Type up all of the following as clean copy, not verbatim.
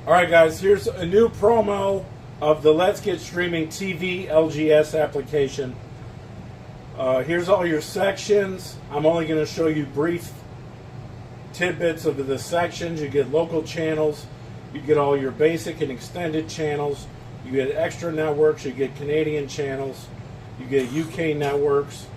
Alright guys, here's a new promo of the Let's Get Streaming TV LGS application. Here's all your sections. I'm only going to show you brief tidbits of the sections. You get local channels, you get all your basic and extended channels, you get extra networks, you get Canadian channels, you get UK networks,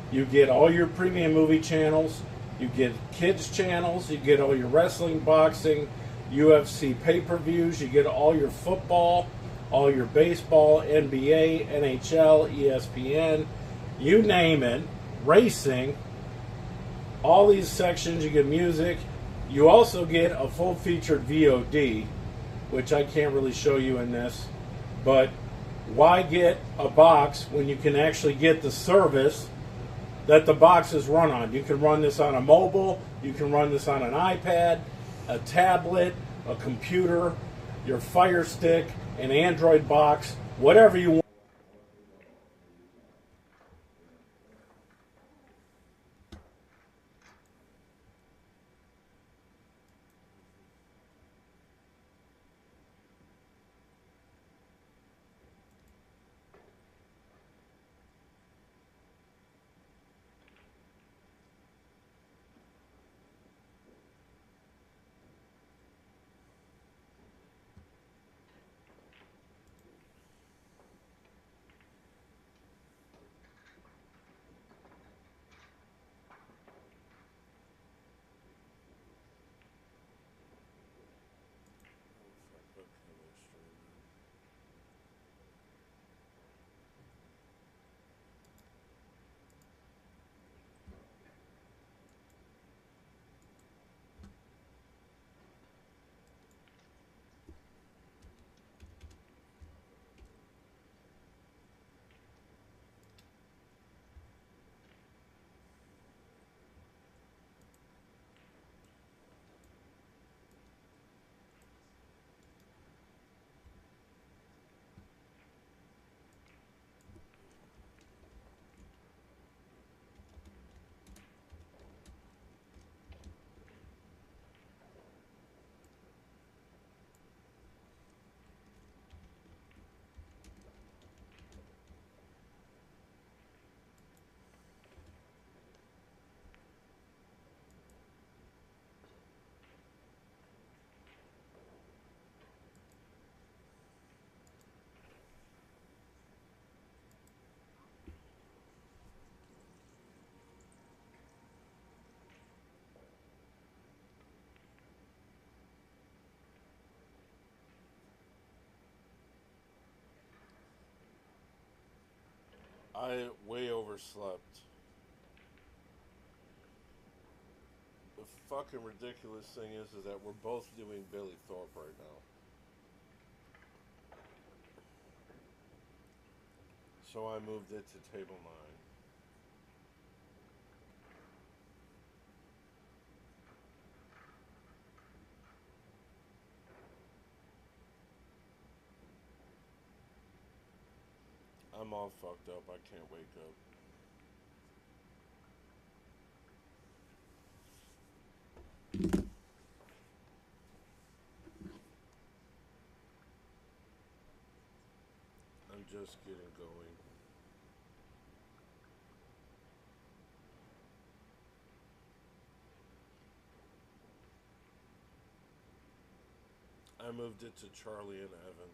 you get all your premium movie channels, you get kids channels, you get all your wrestling, boxing, UFC pay-per-views, you get all your football, all your baseball, NBA, NHL, ESPN, you name it, racing, all these sections. You get music. You also get a full-featured VOD, which I can't really show you in this, but why get a box when you can actually get the service that the box is run on? You can run this on a mobile, you can run this on an iPad, a tablet, a computer, your Fire Stick, an Android box, whatever you want. I way overslept. The fucking ridiculous thing is that we're both doing Billy Thorpe right now. So I moved it to table 9. I'm all fucked up. I can't wake up. I'm just getting going. I moved it to Charlie and Evan.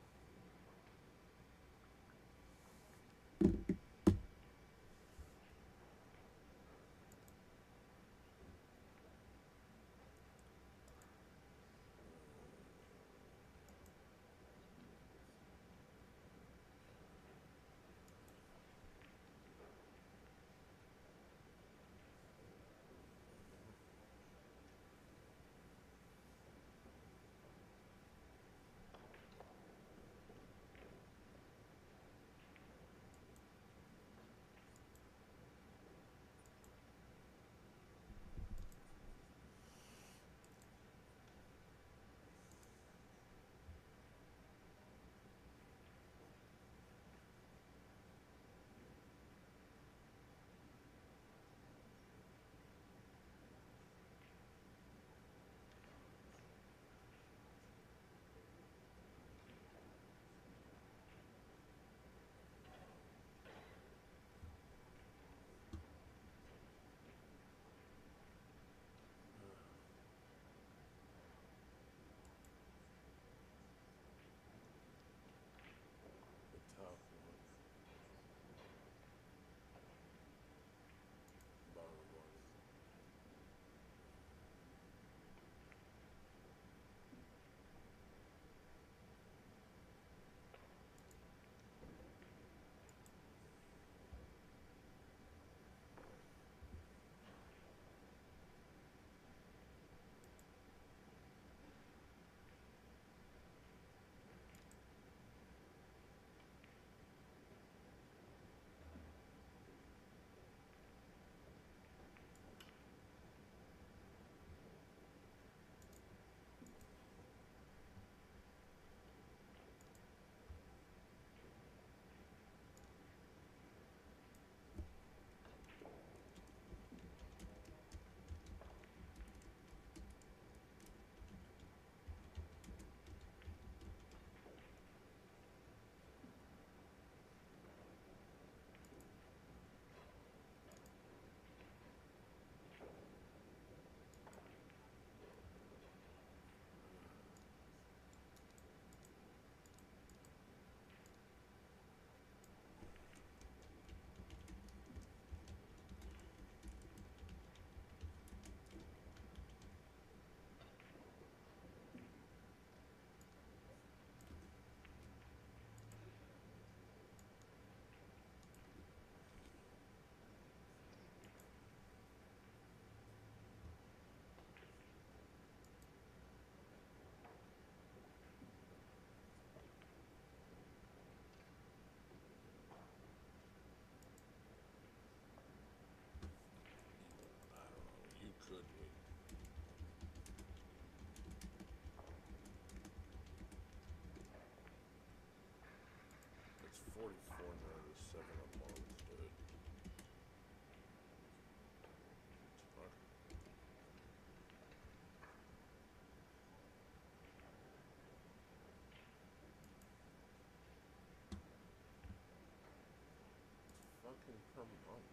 per month.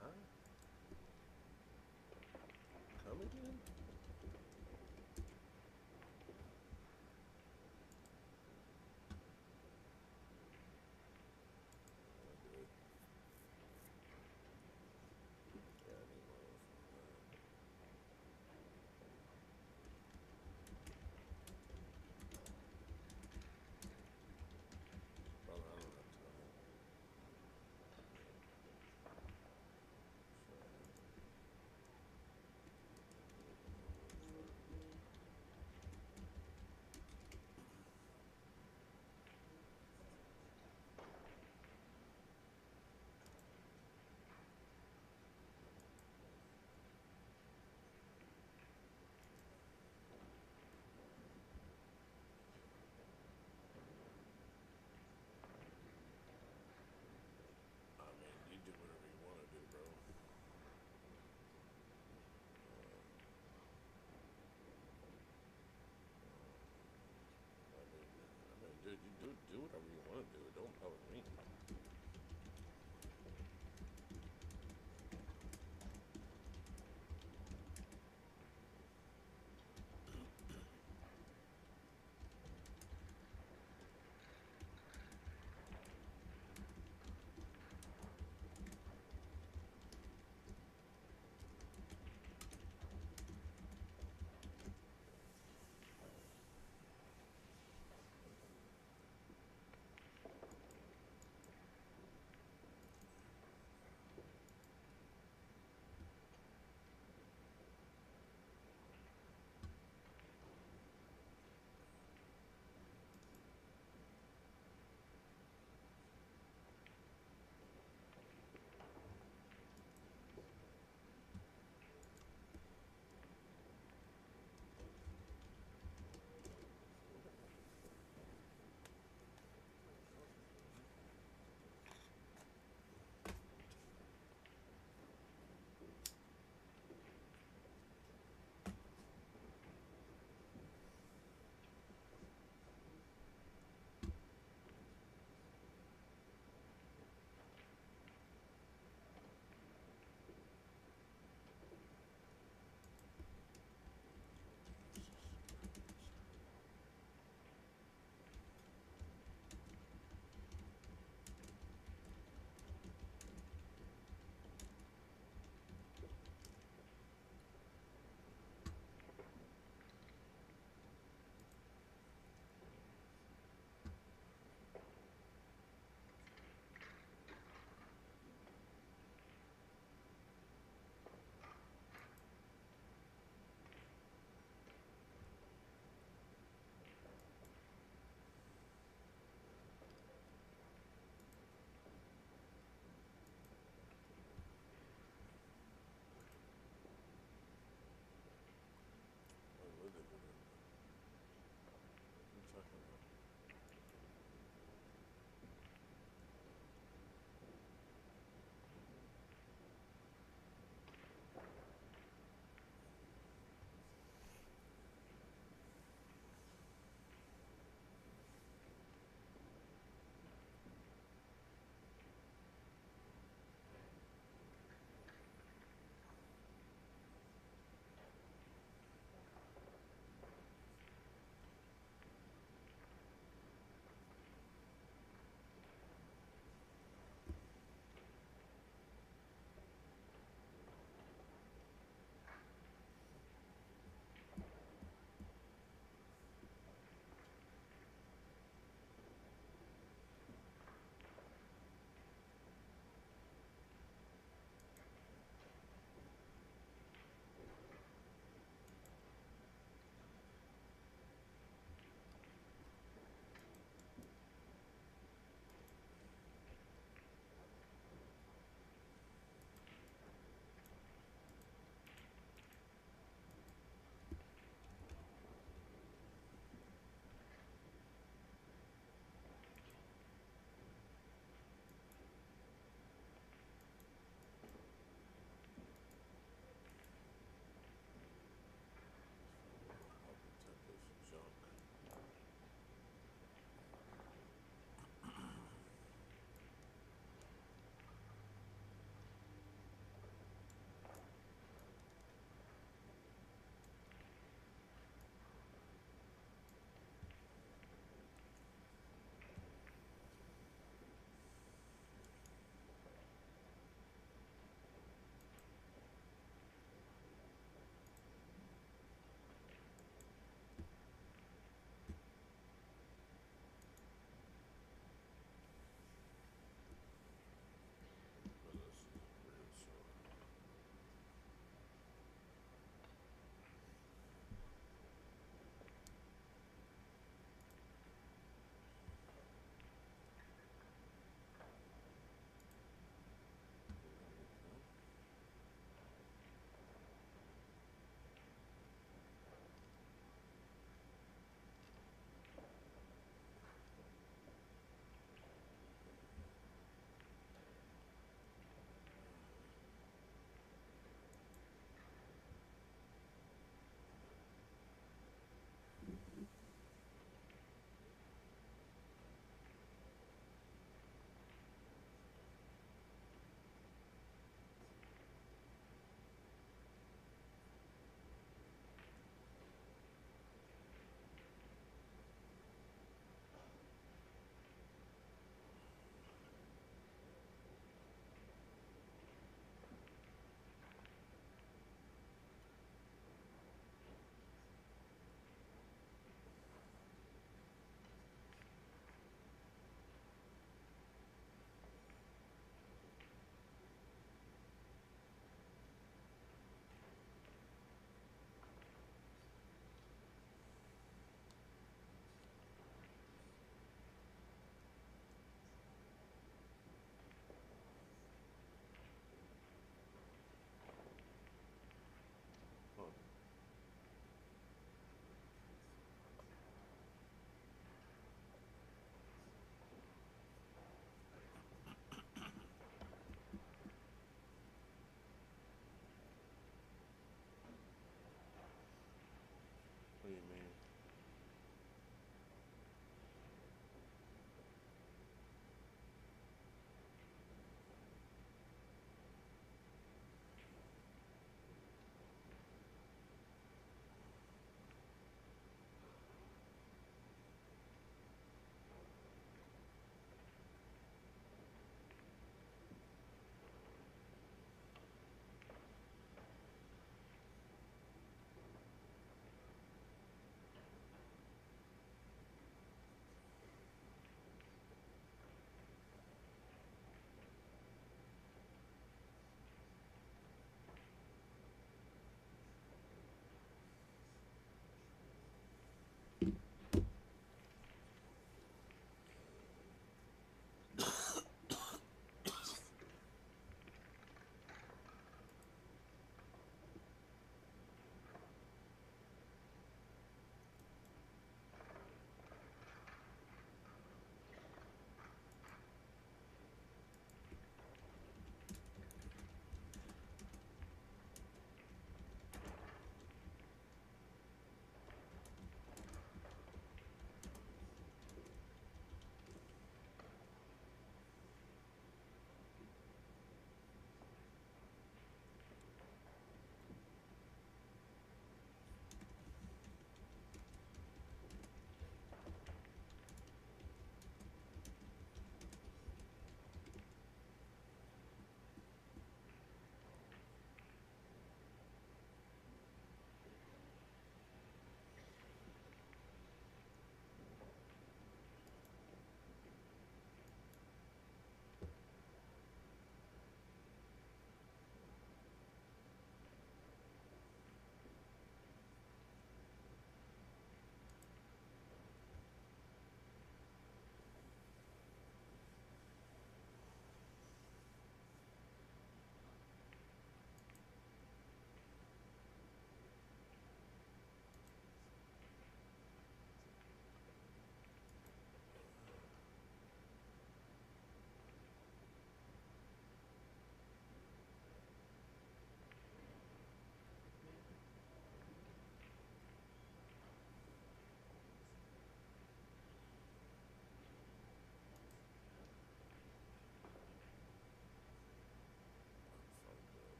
Huh? Come again? Yeah, I need more from that. Brother, I don't have time.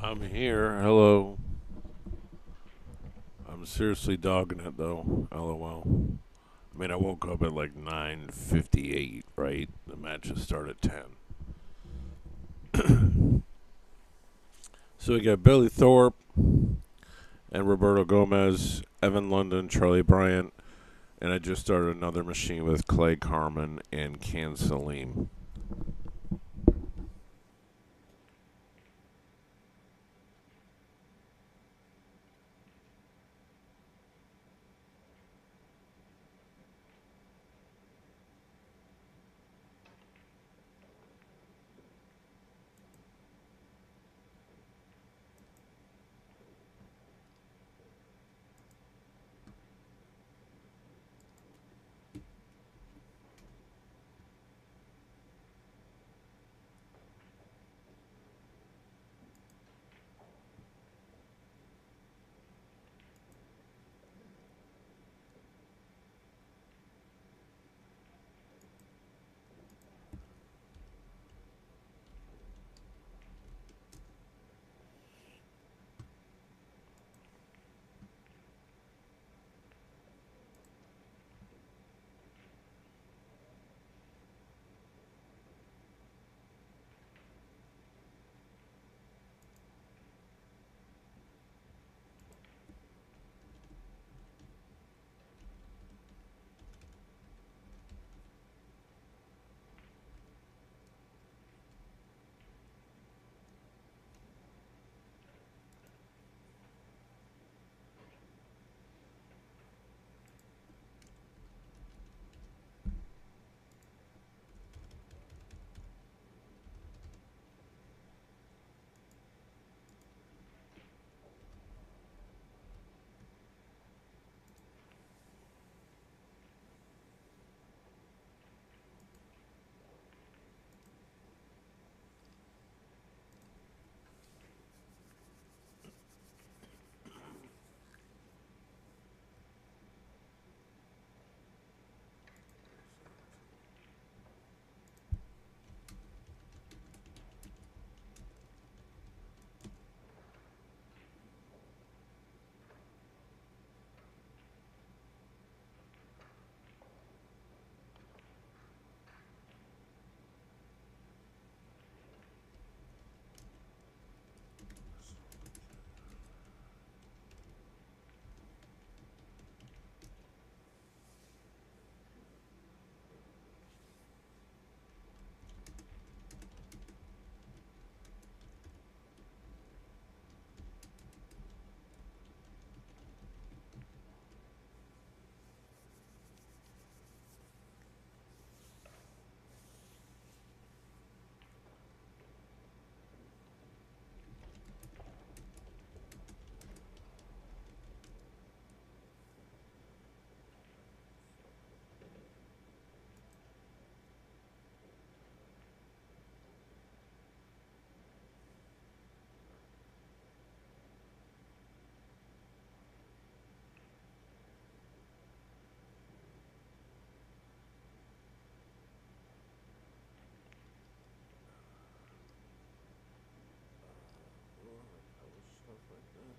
I'm here. Hello. I'm seriously dogging it though. LOL. I mean, I woke up at like 9:58. Right? The match just started at 10. So we got Billy Thorpe and Roberto Gomez, Evan London, Charlie Bryant, and I just started another machine with Clay Carmen and Can Salim. Stuff like this.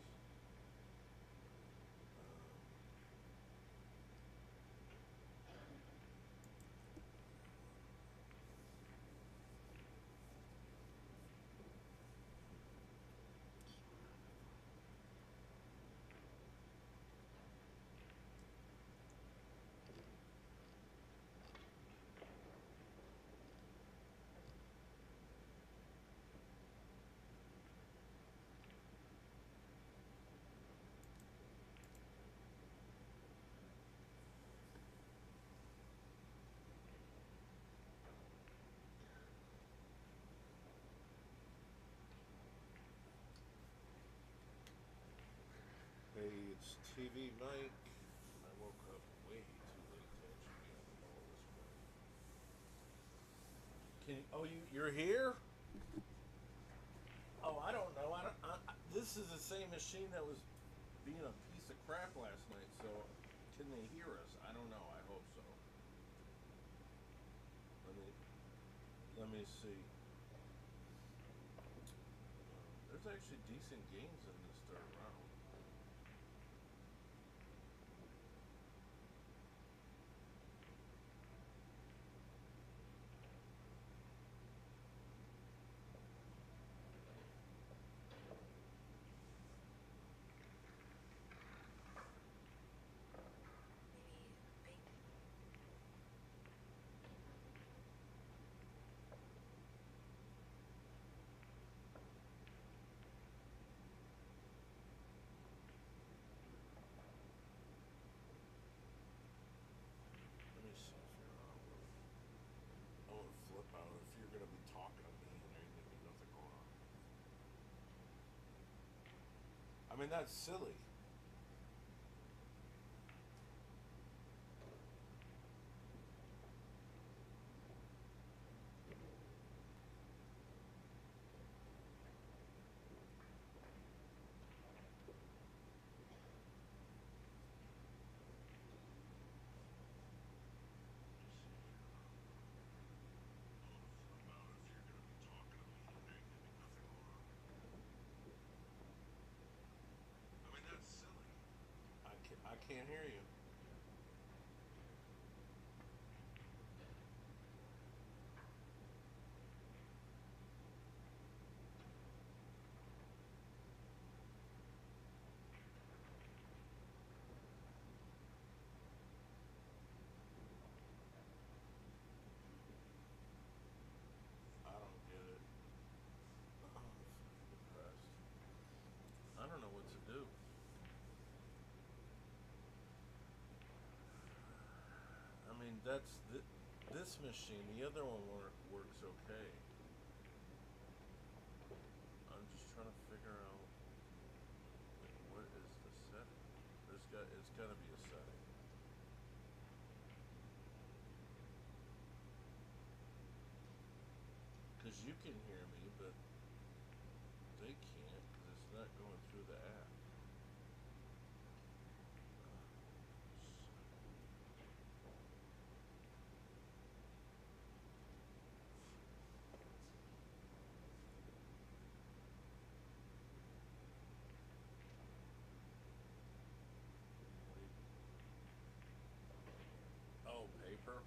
Hey, it's TvMike. I woke up way too late to actually be on the ball this morning. You're here? Oh, I don't know. This is the same machine that was being a piece of crap last night. So, can they hear us? I don't know. I hope so. Let me see. There's there's actually decent games in this third round. Let me see if you're on. I want to flip out if you're going to be talking to me and there ain't going to be nothing going on. I mean, that's silly. That's silly. I can't hear you. I don't get it. Oh, I'm depressed. I don't know what to do. I mean, that's this machine. The other one works okay. I'm just trying to figure out, like, what is the setting? It's got to be a setting. Because you can hear me, but they can't because it's not going through the app. Oh, paper?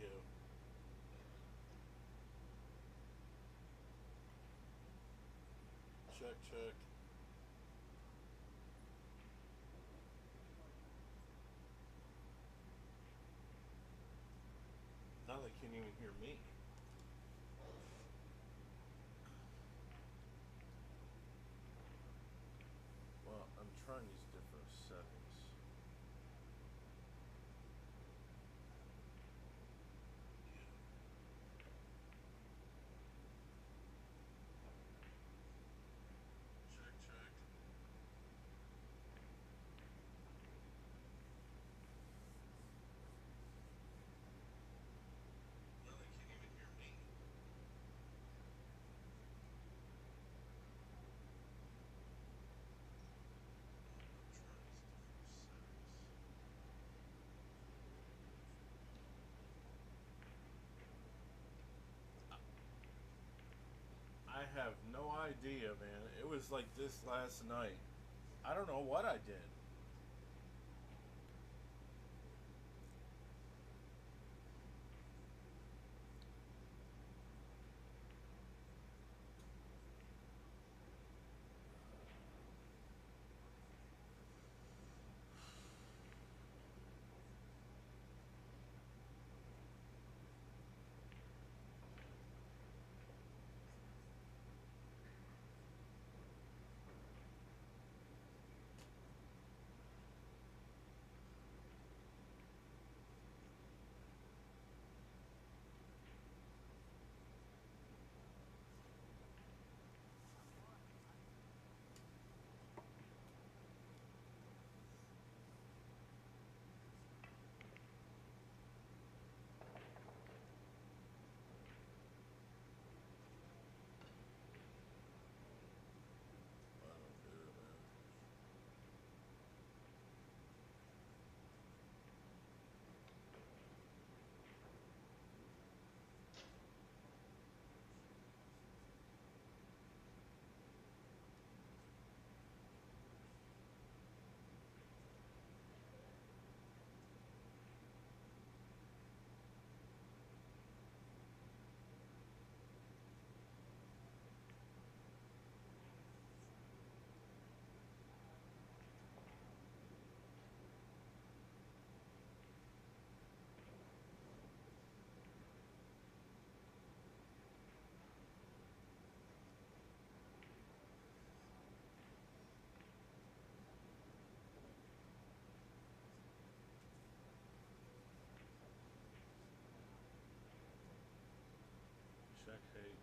Yeah. Check. Now they can't even hear me. Well, I'm trying these different settings. Check. Well, they can't even hear have no idea, man. It was like this last night. I don't know what I did. Check hate.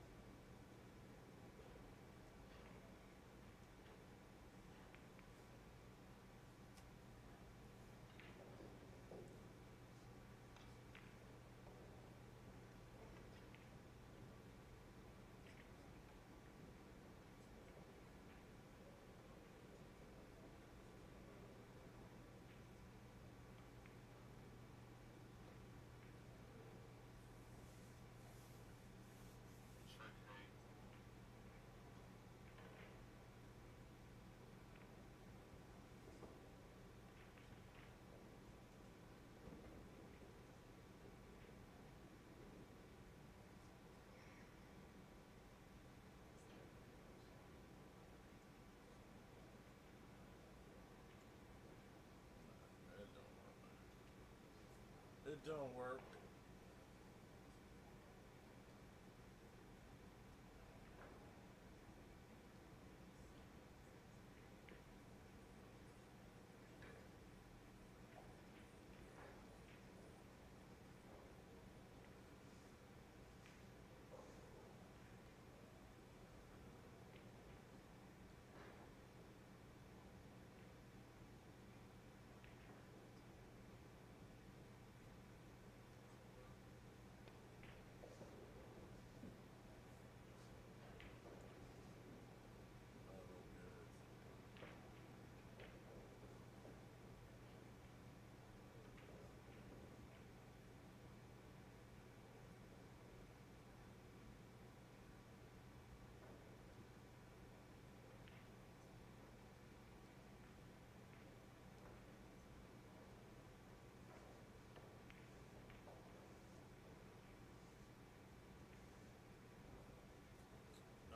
It don't work.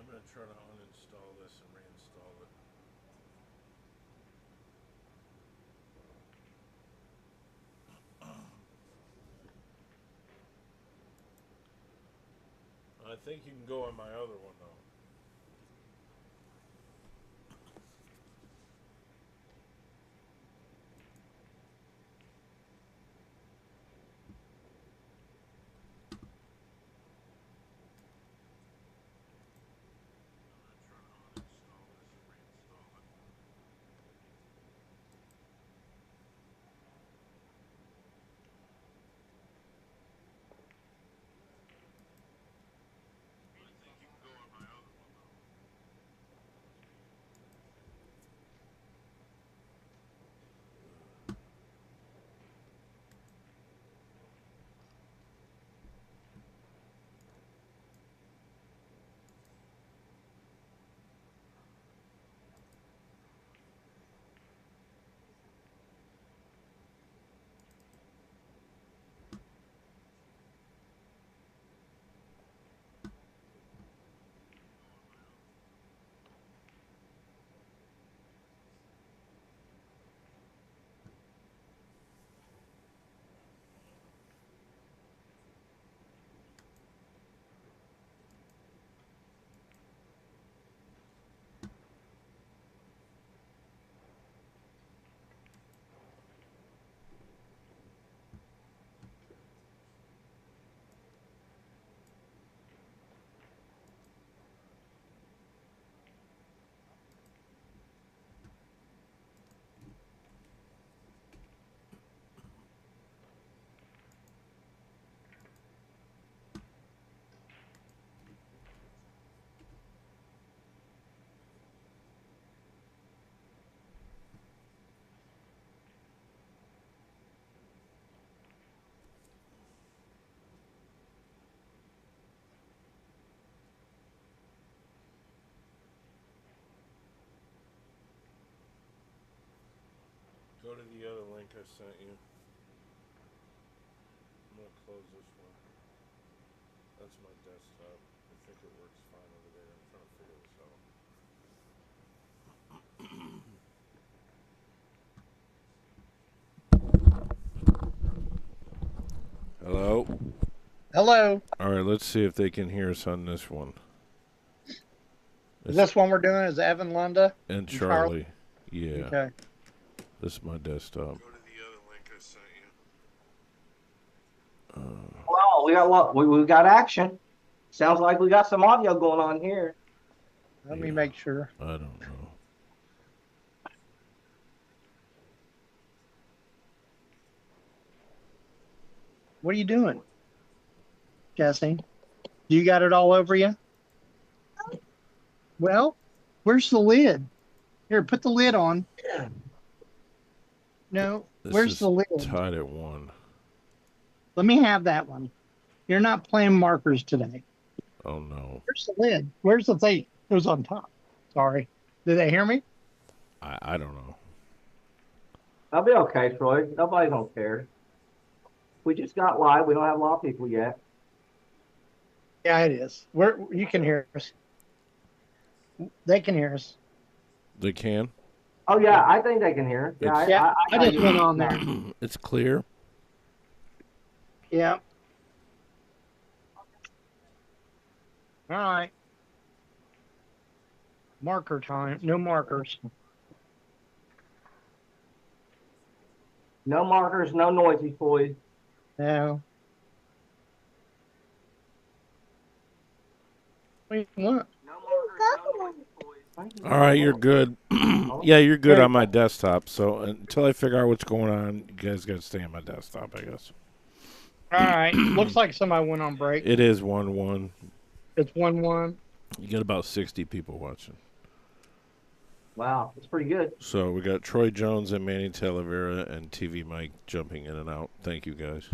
I'm going to try to uninstall this and reinstall it. I think you can go on my other one though. I think you can go on my Go to the other link I sent you. I'm going to close this one. That's my desktop. I think it works fine over there. I'm trying to figure this out. Hello? Hello. All right, let's see if they can hear us on this one. Is this one we're doing is Evan Lunda? And Charlie. Yeah. Okay. This is my desktop. Go to the other link I sent you. Well, we got what? We got action. Sounds like we got some audio going on here. Let me make sure. I don't know. What are you doing, Jesse? Do you got it all over you? Well, where's the lid? Here, put the lid on. No, where's the lid? Tied at 1. Let me have that one. You're not playing markers today. Oh, no. Where's the lid? Where's the thing? It was on top. Sorry. Did they hear me? I don't know. I'll be okay, Troy. Nobody don't care. We just got live. We don't have a lot of people yet. Yeah, it is. You can hear us. They can hear us. They can? Oh, yeah, I think they can hear. Yeah, I just went on there. It's clear? Yeah. All right. Marker time. No markers. No markers, no noisy boys. No. Wait, what? No markers, no noisy boys. All right, you're good. Yeah, you're good on my desktop. So until I figure out what's going on, you guys got to stay on my desktop, I guess. All right. Looks like somebody went on break. It is 1-1. It's 1-1. You get about 60 people watching. Wow, that's pretty good. So we got Troy Jones and Manny Talavera and TvMike jumping in and out. Thank you, guys.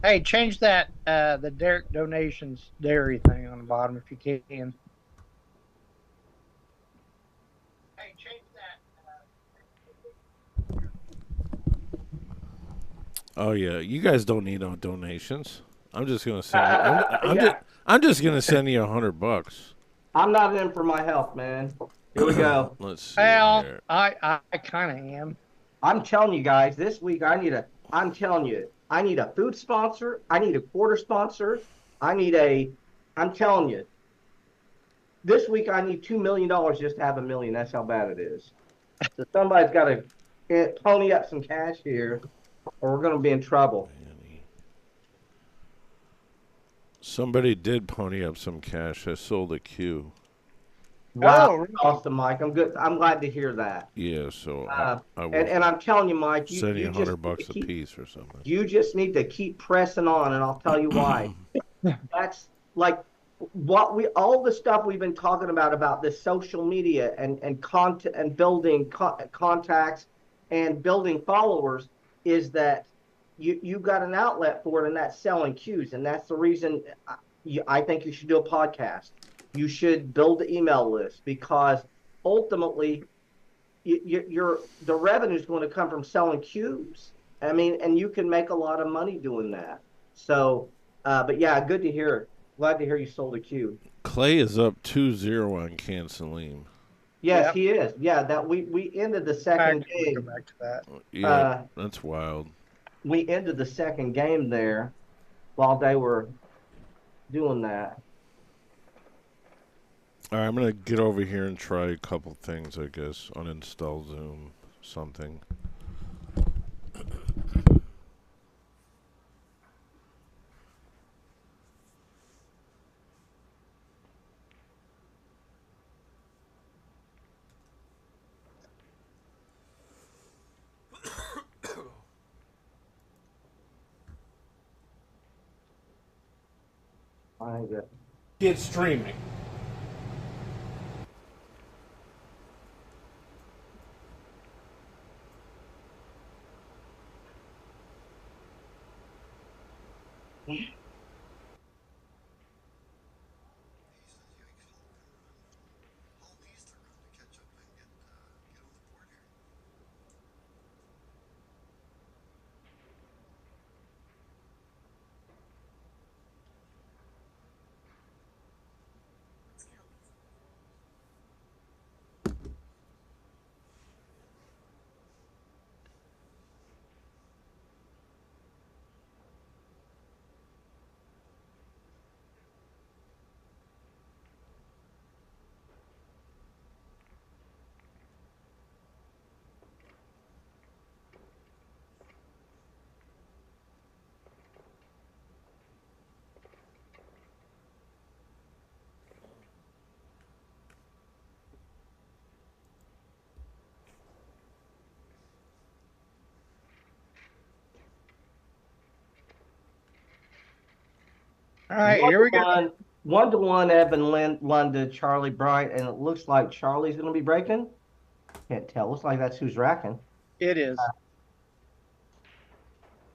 Hey, change that the Derek donations dairy thing on the bottom if you can. Hey, change that. Oh yeah, you guys don't need no donations. I'm just gonna send. I'm just gonna send you $100. I'm not in for my health, man. Here we go. Let's see. Well, here. I kind of am. I'm telling you guys, this week I'm telling you, I need a food sponsor. I need a quarter sponsor. I'm telling you, this week I need $2 million just to have $1 million. That's how bad it is. So somebody's got to pony up some cash here, or we're going to be in trouble. Somebody did pony up some cash. I sold a cue. Wow, awesome, Mike. I'm good. I'm glad to hear that. Yeah, so I will and I'm telling you, Mike, send you $100 a piece or something. You just need to keep pressing on, and I'll tell you why. That's like all the stuff we've been talking about this social media and content and building contacts and building followers is that you got an outlet for it, and that's selling cues, and that's the reason I think you should do a podcast. You should build an email list because ultimately the revenue is going to come from selling cues. I mean, and you can make a lot of money doing that. So, but yeah, good to hear. Glad to hear you sold a cue. Clay is up 2-0 on Cancelim. Yes, Yep. he is. Yeah, that we ended the second game. Go back to that. Yeah, that's wild. We ended the second game there while they were doing that. All right, I'm going to get over here and try a couple things, I guess. Uninstall Zoom, something. Get streaming. All right, here we go. 1-1, Evan Lunda, Charlie Bryant, and it looks like Charlie's going to be breaking. Can't tell. Looks like that's who's racking. It is.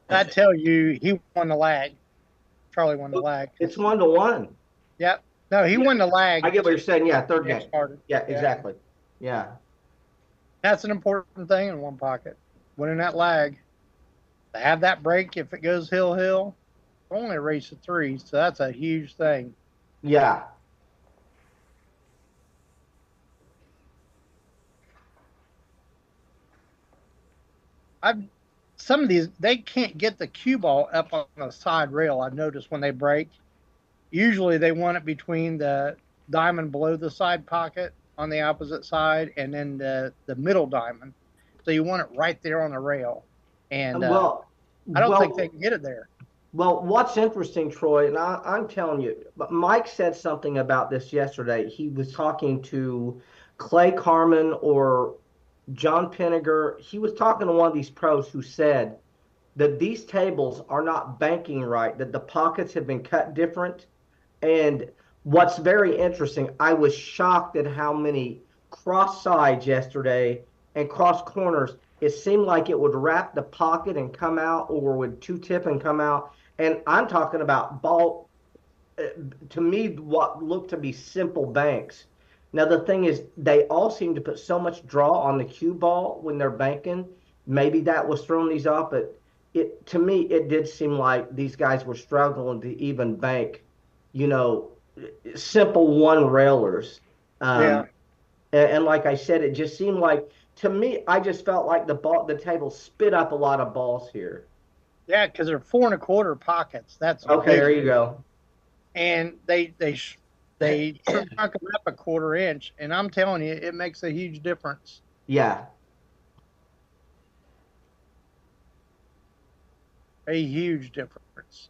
I tell you, he won the lag. Charlie won the lag. It's 1-1. Yep. No, he won the lag. I get what you're saying. Yeah, third game. Started. Yeah, exactly. Yeah. That's an important thing in one pocket. Winning that lag. To have that break, if it goes hill, only a race of 3, so that's a huge thing. Yeah. Some of these, they can't get the cue ball up on the side rail. I've noticed when they break. Usually they want it between the diamond below the side pocket on the opposite side and then the middle diamond. So you want it right there on the rail. And I don't think they can get it there. Well, what's interesting, Troy, and I'm telling you, but Mike said something about this yesterday. He was talking to Clay Carmen or John Pinniger. He was talking to one of these pros who said that these tables are not banking right, that the pockets have been cut different. And what's very interesting, I was shocked at how many cross sides yesterday and cross corners. It seemed like it would wrap the pocket and come out, or would two-tip and come out. And I'm talking about ball, to me, what looked to be simple banks. Now, the thing is, they all seem to put so much draw on the cue ball when they're banking. Maybe that was throwing these off, but to me, it did seem like these guys were struggling to even bank, simple one railers. And like I said, it just seemed like, to me, I just felt like the table spit up a lot of balls here. Yeah, because they're 4 1/4 pockets. That's okay. There you go. And they chunk them up a 1/4 inch, and I'm telling you, it makes a huge difference. Yeah. A huge difference.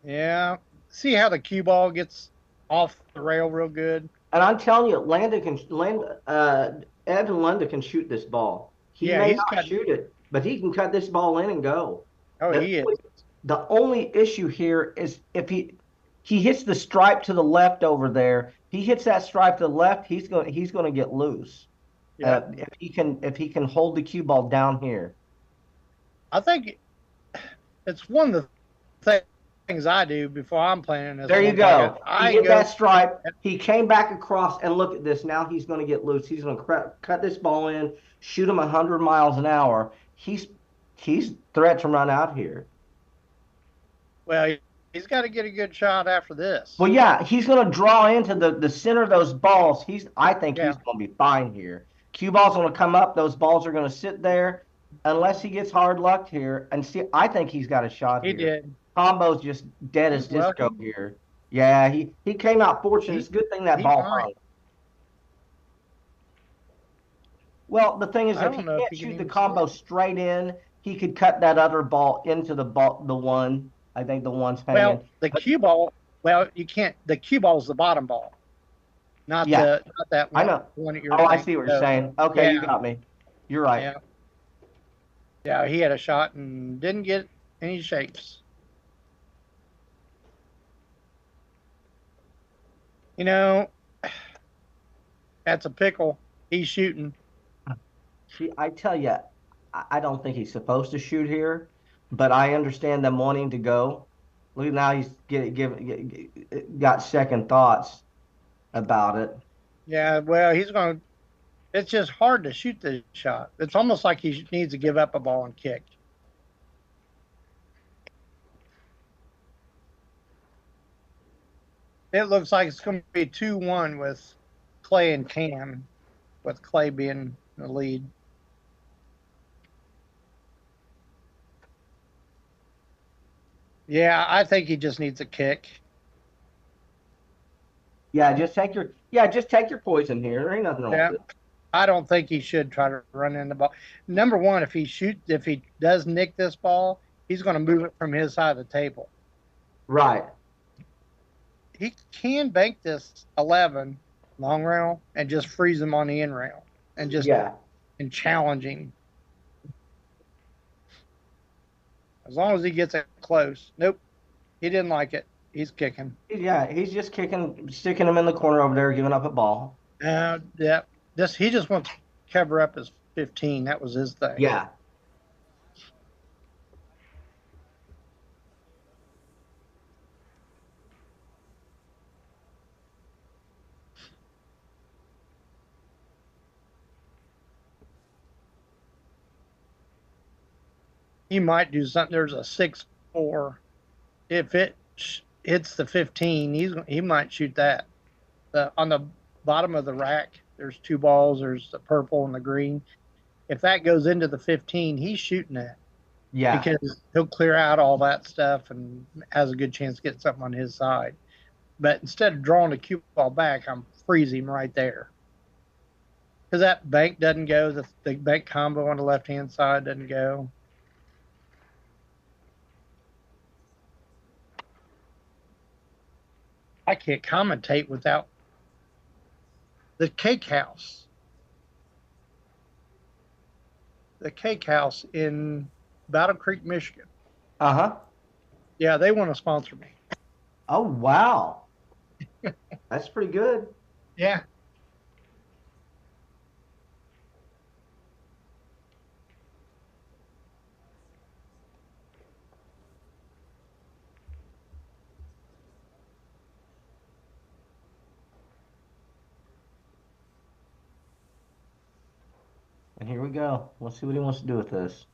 Yeah. See how the cue ball gets off the rail real good? And I'm telling you, Evan Lunda can shoot this ball. He may not shoot it, but he can cut this ball in and go. He is. The only issue here is if he hits the stripe to the left over there. He hits that stripe to the left, he's going to get loose. Yeah. If he can hold the cue ball down here. I think it's one of the things I do before I'm playing this. There you go. He hit that stripe. He came back across, and look at this. Now he's going to get loose. He's going to cut this ball in, shoot him 100 miles an hour. He's threat to run out here. Well, he's got to get a good shot after this. Well, yeah, he's going to draw into the center of those balls. I think he's going to be fine here. Cue ball's going to come up. Those balls are going to sit there unless he gets hard luck here. And see, I think he's got a shot here. He did. Combo's just dead as disco here. Yeah, he came out fortunate. It's a good thing that ball hung. Well, the thing is, if he can't shoot the combo straight in, he could cut that other ball into the one. I think the one's hanging. Well, the cue ball. Well, you can't. The cue ball's the bottom ball, not that one. I know. One that you're I see what you're saying. Okay, you got me. You're right. Yeah, he had a shot and didn't get any shapes. That's a pickle. He's shooting. See, I tell you, I don't think he's supposed to shoot here, but I understand them wanting to go. Look, now he's got second thoughts about it. Yeah, well, he's going to – it's just hard to shoot this shot. It's almost like he needs to give up a ball and kick. It looks like it's going to be 2-1 with Clay and Cam, with Clay being the lead. Yeah, I think he just needs a kick. Yeah, just take your poison here. There ain't nothing wrong with it. I don't think he should try to run in the ball. Number one, if he does nick this ball, he's going to move it from his side of the table. Right. He can bank this 11 long rail and just freeze him on the in rail and just and challenge him. As long as he gets it close. Nope, he didn't like it. He's kicking. Yeah, he's just kicking, sticking him in the corner over there, giving up a ball. Yeah. He just wants to cover up his 15. That was his thing. Yeah. He might do something. There's a 6-4. If it hits the 15, he might shoot that. On the bottom of the rack, there's two balls. There's the purple and the green. If that goes into the 15, he's shooting that. Yeah. Because he'll clear out all that stuff and has a good chance to get something on his side. But instead of drawing the cue ball back, I'm freezing him right there. Because that bank doesn't go. The bank combo on the left-hand side doesn't go. I can't commentate without the cake house. The cake house in Battle Creek, Michigan. Uh-huh. Yeah, they want to sponsor me. Oh, wow. That's pretty good. Yeah. And here we go. Let's see what he wants to do with this.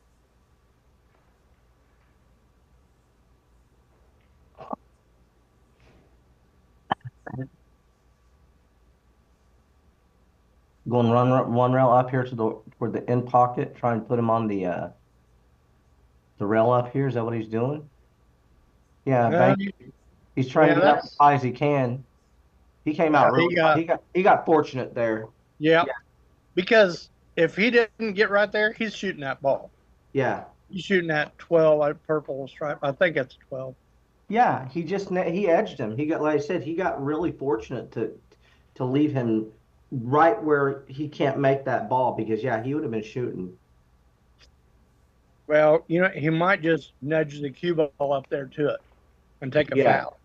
Going run one rail up here to toward the end pocket. Try and put him on the rail up here. Is that what he's doing? Yeah, bank. He's trying to get up as high as he can. He came out really. He got fortunate there. Yeah. Because if he didn't get right there, he's shooting that ball. Yeah. He's shooting that 12 purple stripe. I think it's 12. Yeah, he edged him. He got, like I said, he got really fortunate to leave him right where he can't make that ball because yeah, he would have been shooting. Well, he might just nudge the cue ball up there to it and take a foul.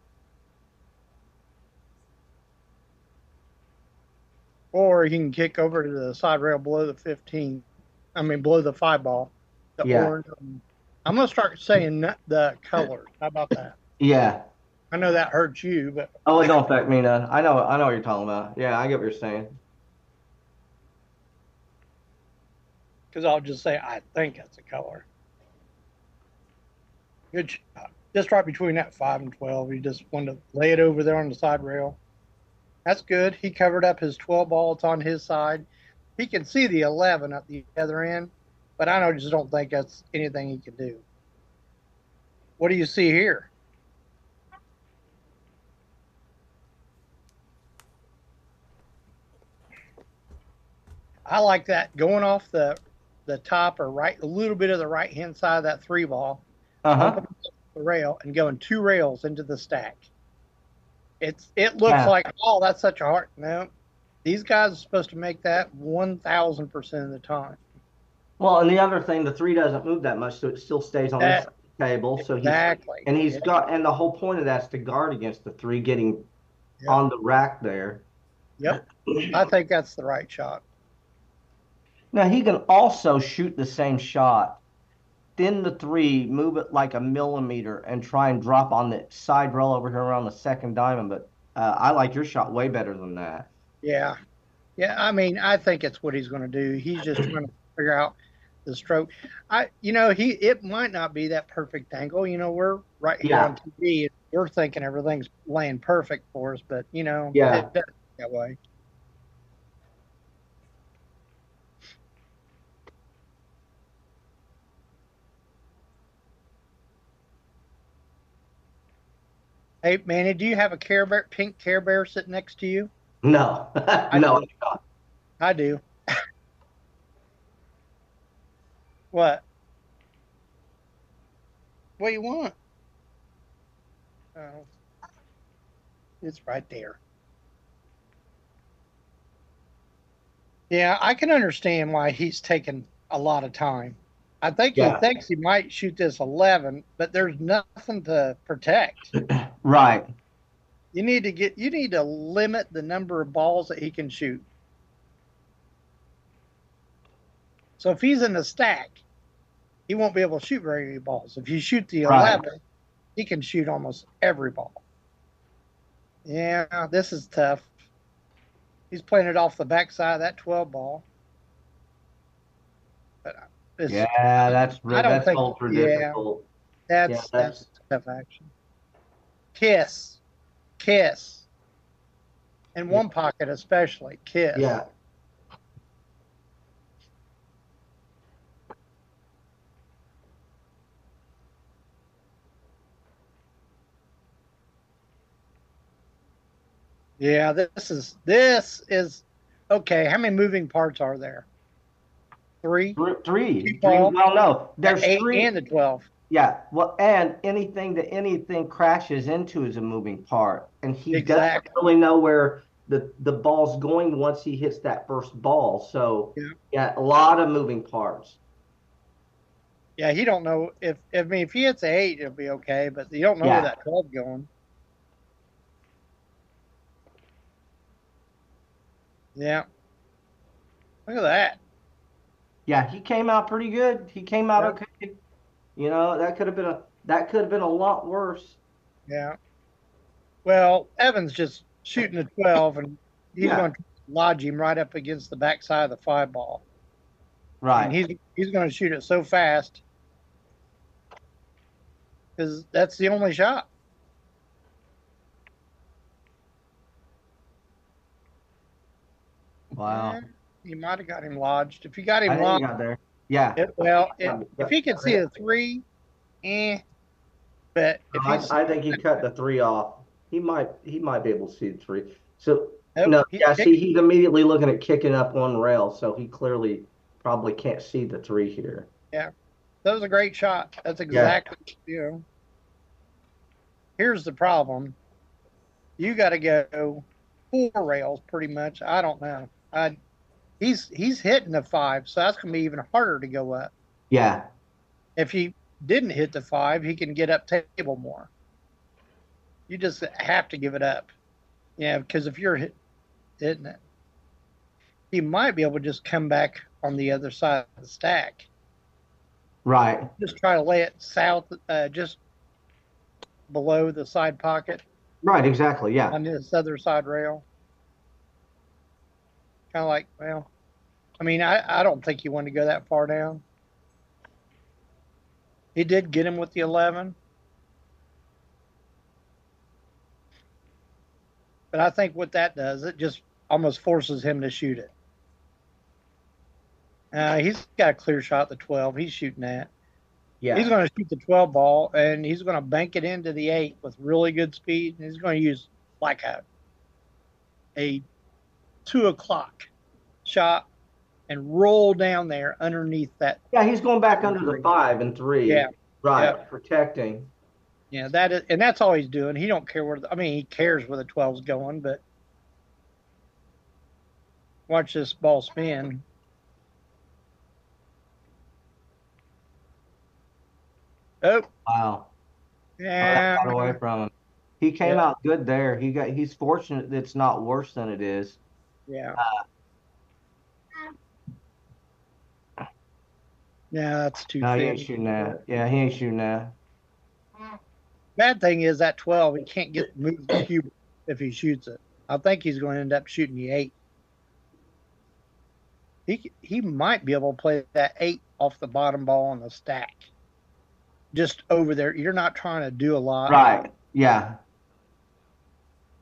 Or he can kick over to the side rail below the 15. I mean, below the 5 ball. The orange. I'm going to start saying the colors. How about that? Yeah. I know that hurts you, but. Oh, it don't affect me none. I know what you're talking about. Yeah, I get what you're saying. Because I'll just say, I think it's a color. Good job. Just right between that 5 and 12. You just want to lay it over there on the side rail. That's good. He covered up his 12 ball. It's on his side. He can see the 11 at the other end, but I just don't think that's anything he can do. What do you see here? I like that going off the top or right, a little bit of the right hand side of that 3 ball, the rail, and going 2 rails into the stack. It looks like, oh, that's such a hard. No, these guys are supposed to make that 1,000% of the time. Well, and the other thing, the 3 doesn't move that much, so it still stays on this table. So and the whole point of that is to guard against the 3 getting on the rack there. Yep, I think that's the right shot. Now he can also shoot the same shot, thin the 3, move it like a millimeter, and try and drop on the side rail over here around the second diamond. But I like your shot way better than that. Yeah. I mean, I think it's what he's going to do. He's just trying to figure out the stroke. It might not be that perfect angle. We're right here on TV. We're thinking everything's laying perfect for us, but it doesn't that way. Hey, Manny, do you have a pink Care Bear sitting next to you? No, no, I do. What? What do you want? Oh, it's right there. Yeah, I can understand why he's taken a lot of time. I think he thinks he might shoot this 11, but there's nothing to protect. Right. You need to limit the number of balls that he can shoot. So if he's in the stack, he won't be able to shoot very many balls. If you shoot the 11, he can shoot almost every ball. Yeah, this is tough. He's playing it off the backside of that 12 ball. But that's ultra difficult. That's tough action. Kiss. In one pocket especially, kiss. Yeah. Yeah, this is okay. How many moving parts are there? Three. Well, no, there's 8 3 and the 12. Yeah, well, and anything crashes into is a moving part, and he doesn't really know where the ball's going once he hits that first ball. So a lot of moving parts. Yeah, he don't know if he hits an 8, it'll be okay, but you don't know where that 12 going. Yeah. Look at that. Yeah, he came out pretty good. He came out okay. You know, that could have been a lot worse. Yeah. Well, Evan's just shooting a 12, and he's going to lodge him right up against the backside of the 5 ball. Right. And he's going to shoot it so fast because that's the only shot. Wow. Yeah, you might have got him lodged. If you got him lodged, got there. Yeah. If he could see a 3, But if I think he cut the 3 off. He might be able to see the 3. So he's immediately looking at kicking up one rail, so he clearly probably can't see the 3 here. Yeah, that was a great shot. That's exactly Here's the problem: you got to go 4 rails pretty much. I don't know. He's hitting the 5, so that's going to be even harder to go up. Yeah. If he didn't hit the 5, he can get up table more. You just have to give it up. Yeah, because if you're hitting it, he might be able to just come back on the other side of the stack. Right. Just try to lay it south, just below the side pocket. Right, exactly, yeah. On this other side rail. Kind of like, well, I mean, I don't think he wanted to go that far down. He did get him with the 11. But I think what that does, it just almost forces him to shoot it. He's got a clear shot at the 12. He's shooting that. Yeah. He's going to shoot the 12 ball, and he's going to bank it into the 8 with really good speed. And he's going to use like a 2 o'clock shot and roll down there underneath that. Yeah, he's going back under the 5 and 3. Yeah. Right, protecting. Yeah, that's all he's doing. He don't care he cares where the 12's going, but watch this ball spin. Oh. Wow. Yeah. Got away from him. He came out good there. He's fortunate that it's not worse than it is. Yeah. Yeah, that's too No, he ain't shooting that. Yeah, he ain't shooting that. Bad thing is that 12, he can't get moved the cube if he shoots it. I think he's going to end up shooting the 8. He might be able to play that 8 off the bottom ball on the stack. Just over there. You're not trying to do a lot. Right. Yeah.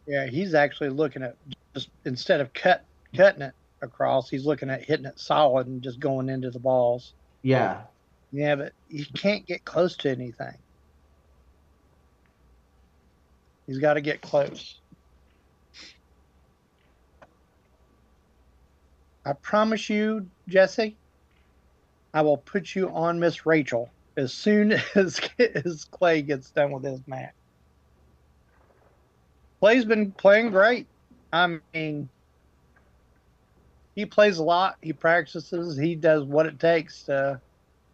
Yeah, he's actually looking at just instead of cutting it across, he's looking at hitting it solid and just going into the balls. Yeah. Yeah, but he can't get close to anything. He's got to get close. I promise you, Jesse, I will put you on Miss Rachel as soon as Clay gets done with his match. Clay's been playing great. I mean, he plays a lot. He practices. He does what it takes to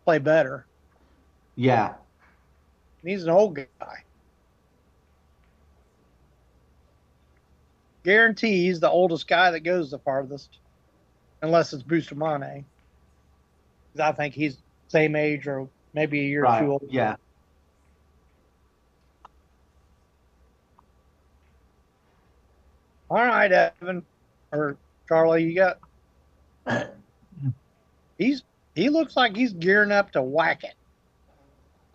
play better. Yeah. And he's an old guy. Guarantee he's the oldest guy that goes the farthest, unless it's Bustamante. I think he's same age or maybe a year or two Right. older. Yeah. All right, Evan or Charlie, you got. He looks like he's gearing up to whack it.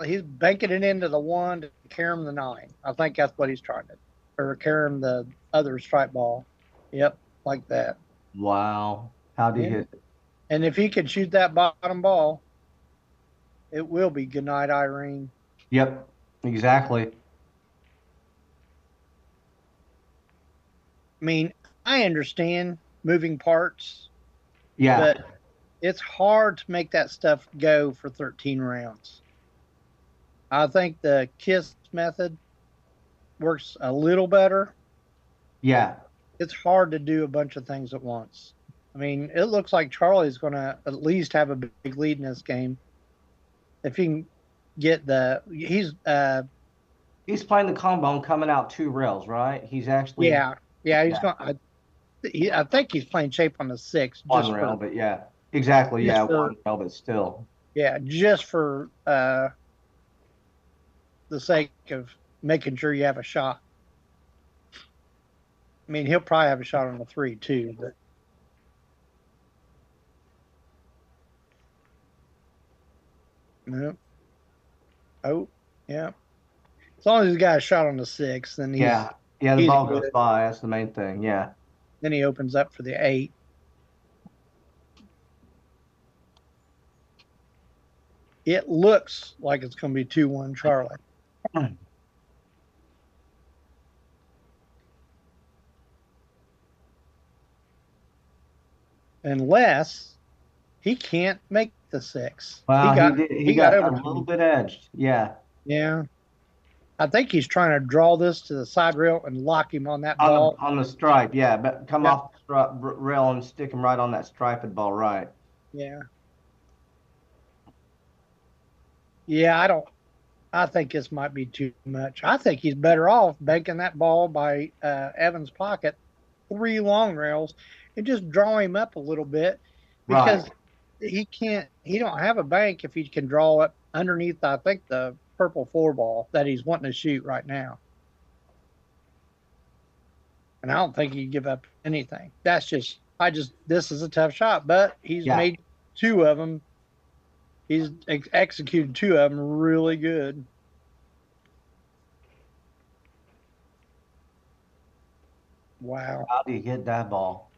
He's banking it into the 1 to carry him the 9. I think that's what he's trying to, or carry him the other strike ball. Yep, like that. Wow. How'd he And, hit it? and if he can shoot that bottom ball, it will be good night, Irene. Yep. Exactly. I mean, I understand moving parts, Yeah. but it's hard to make that stuff go for 13 rounds. I think the KISS method works a little better. Yeah. It's hard to do a bunch of things at once. I mean, it looks like Charlie's going to at least have a big lead in this game. If he can get he's playing the combo and coming out 2 rails, right? He's actually he's going. I think he's playing shape on the 6 1 rail, but yeah, exactly, yeah, 1 rail, but still, just for the sake of making sure you have a shot. I mean, he'll probably have a shot on the 3 too, but. No. Oh, yeah. As long as he's got a shot on the 6, then the ball goes by. That's the main thing. Yeah. Then he opens up for the 8. It looks like it's going to be 2-1 Charlie. Unless he can't make the 6. Well, he got a little bit edged. Yeah. Yeah. I think he's trying to draw this to the side rail and lock him on that ball. On the stripe, yeah. But come off the rail and stick him right on that striped ball, right. Yeah. Yeah, I think this might be too much. I think he's better off banking that ball by Evans' pocket, 3 long rails, and just draw him up a little bit because he don't have a bank if he can draw it underneath, I think, the purple 4 ball that he's wanting to shoot right now. And I don't think he'd give up anything. This is a tough shot, but he's made 2 of them. He's executed 2 of them really good. Wow. How did he hit that ball?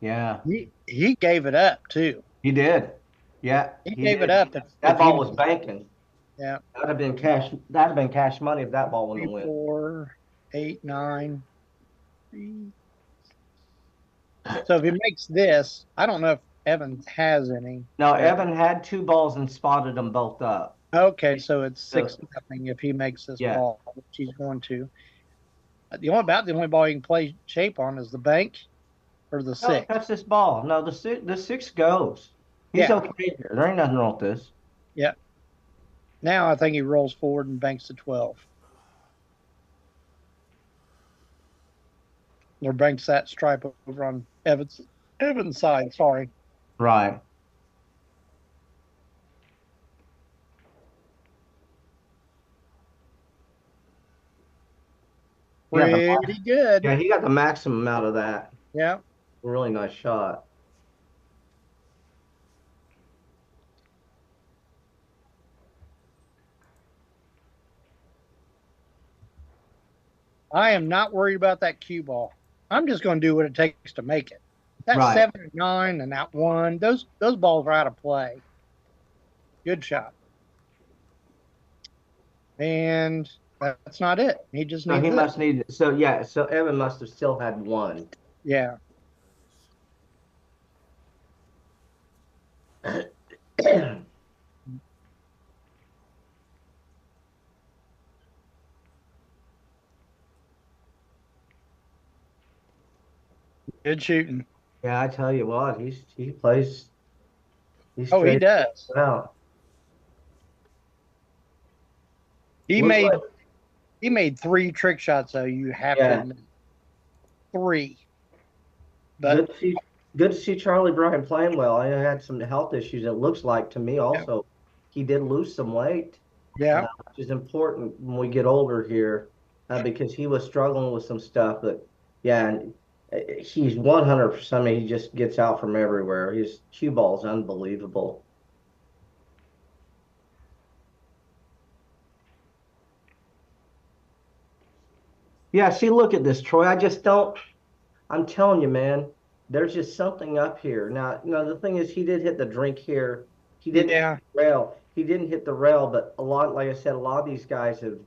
Yeah. He gave it up too. He did. Yeah. He gave it up. That ball was banking. Yeah. That'd have been cash. That'd have been cash money if that ball wouldn't have went. 4, 8, 9. So if he makes this, I don't know if Evans has any. No, Evan had 2 balls and spotted them both up. Okay, so it's 6-0 if he makes this ball, which he's going to. The only ball you can play shape on is the bank or the 6. That's this ball. No, the 6 goes. He's okay here. There ain't nothing wrong with this. Yeah. Now I think he rolls forward and banks the 12. Or banks that stripe over on Evans' side, sorry. Right. Pretty good. Yeah, he got the maximum out of that. Yeah. Really nice shot. I am not worried about that cue ball. I'm just going to do what it takes to make it. That 7 and 9 and that 1, those balls are out of play. Good shot. And that's not it. He just needs. He must need. So Evan must have still had 1. Yeah. Good shooting. Yeah, I tell you what, he plays. He does. Out. He Looks made like, he made 3 trick shots though. You have to yeah. admit 3. But Good to see, good to see Charlie Bryant playing well. I had some health issues. It looks like to me yeah, also he did lose some weight, yeah. which is important when we get older here, because he was struggling with some stuff. But yeah, and he's 100%. I mean, he just gets out from everywhere. His cue ball is unbelievable. Yeah, see, look at this, Troy. I just don't. I'm telling you, man, there's just something up here. Now, the thing is, he did hit the drink here. He didn't hit Yeah. the rail. He didn't hit the rail, but a lot, like I said, a lot of these guys have,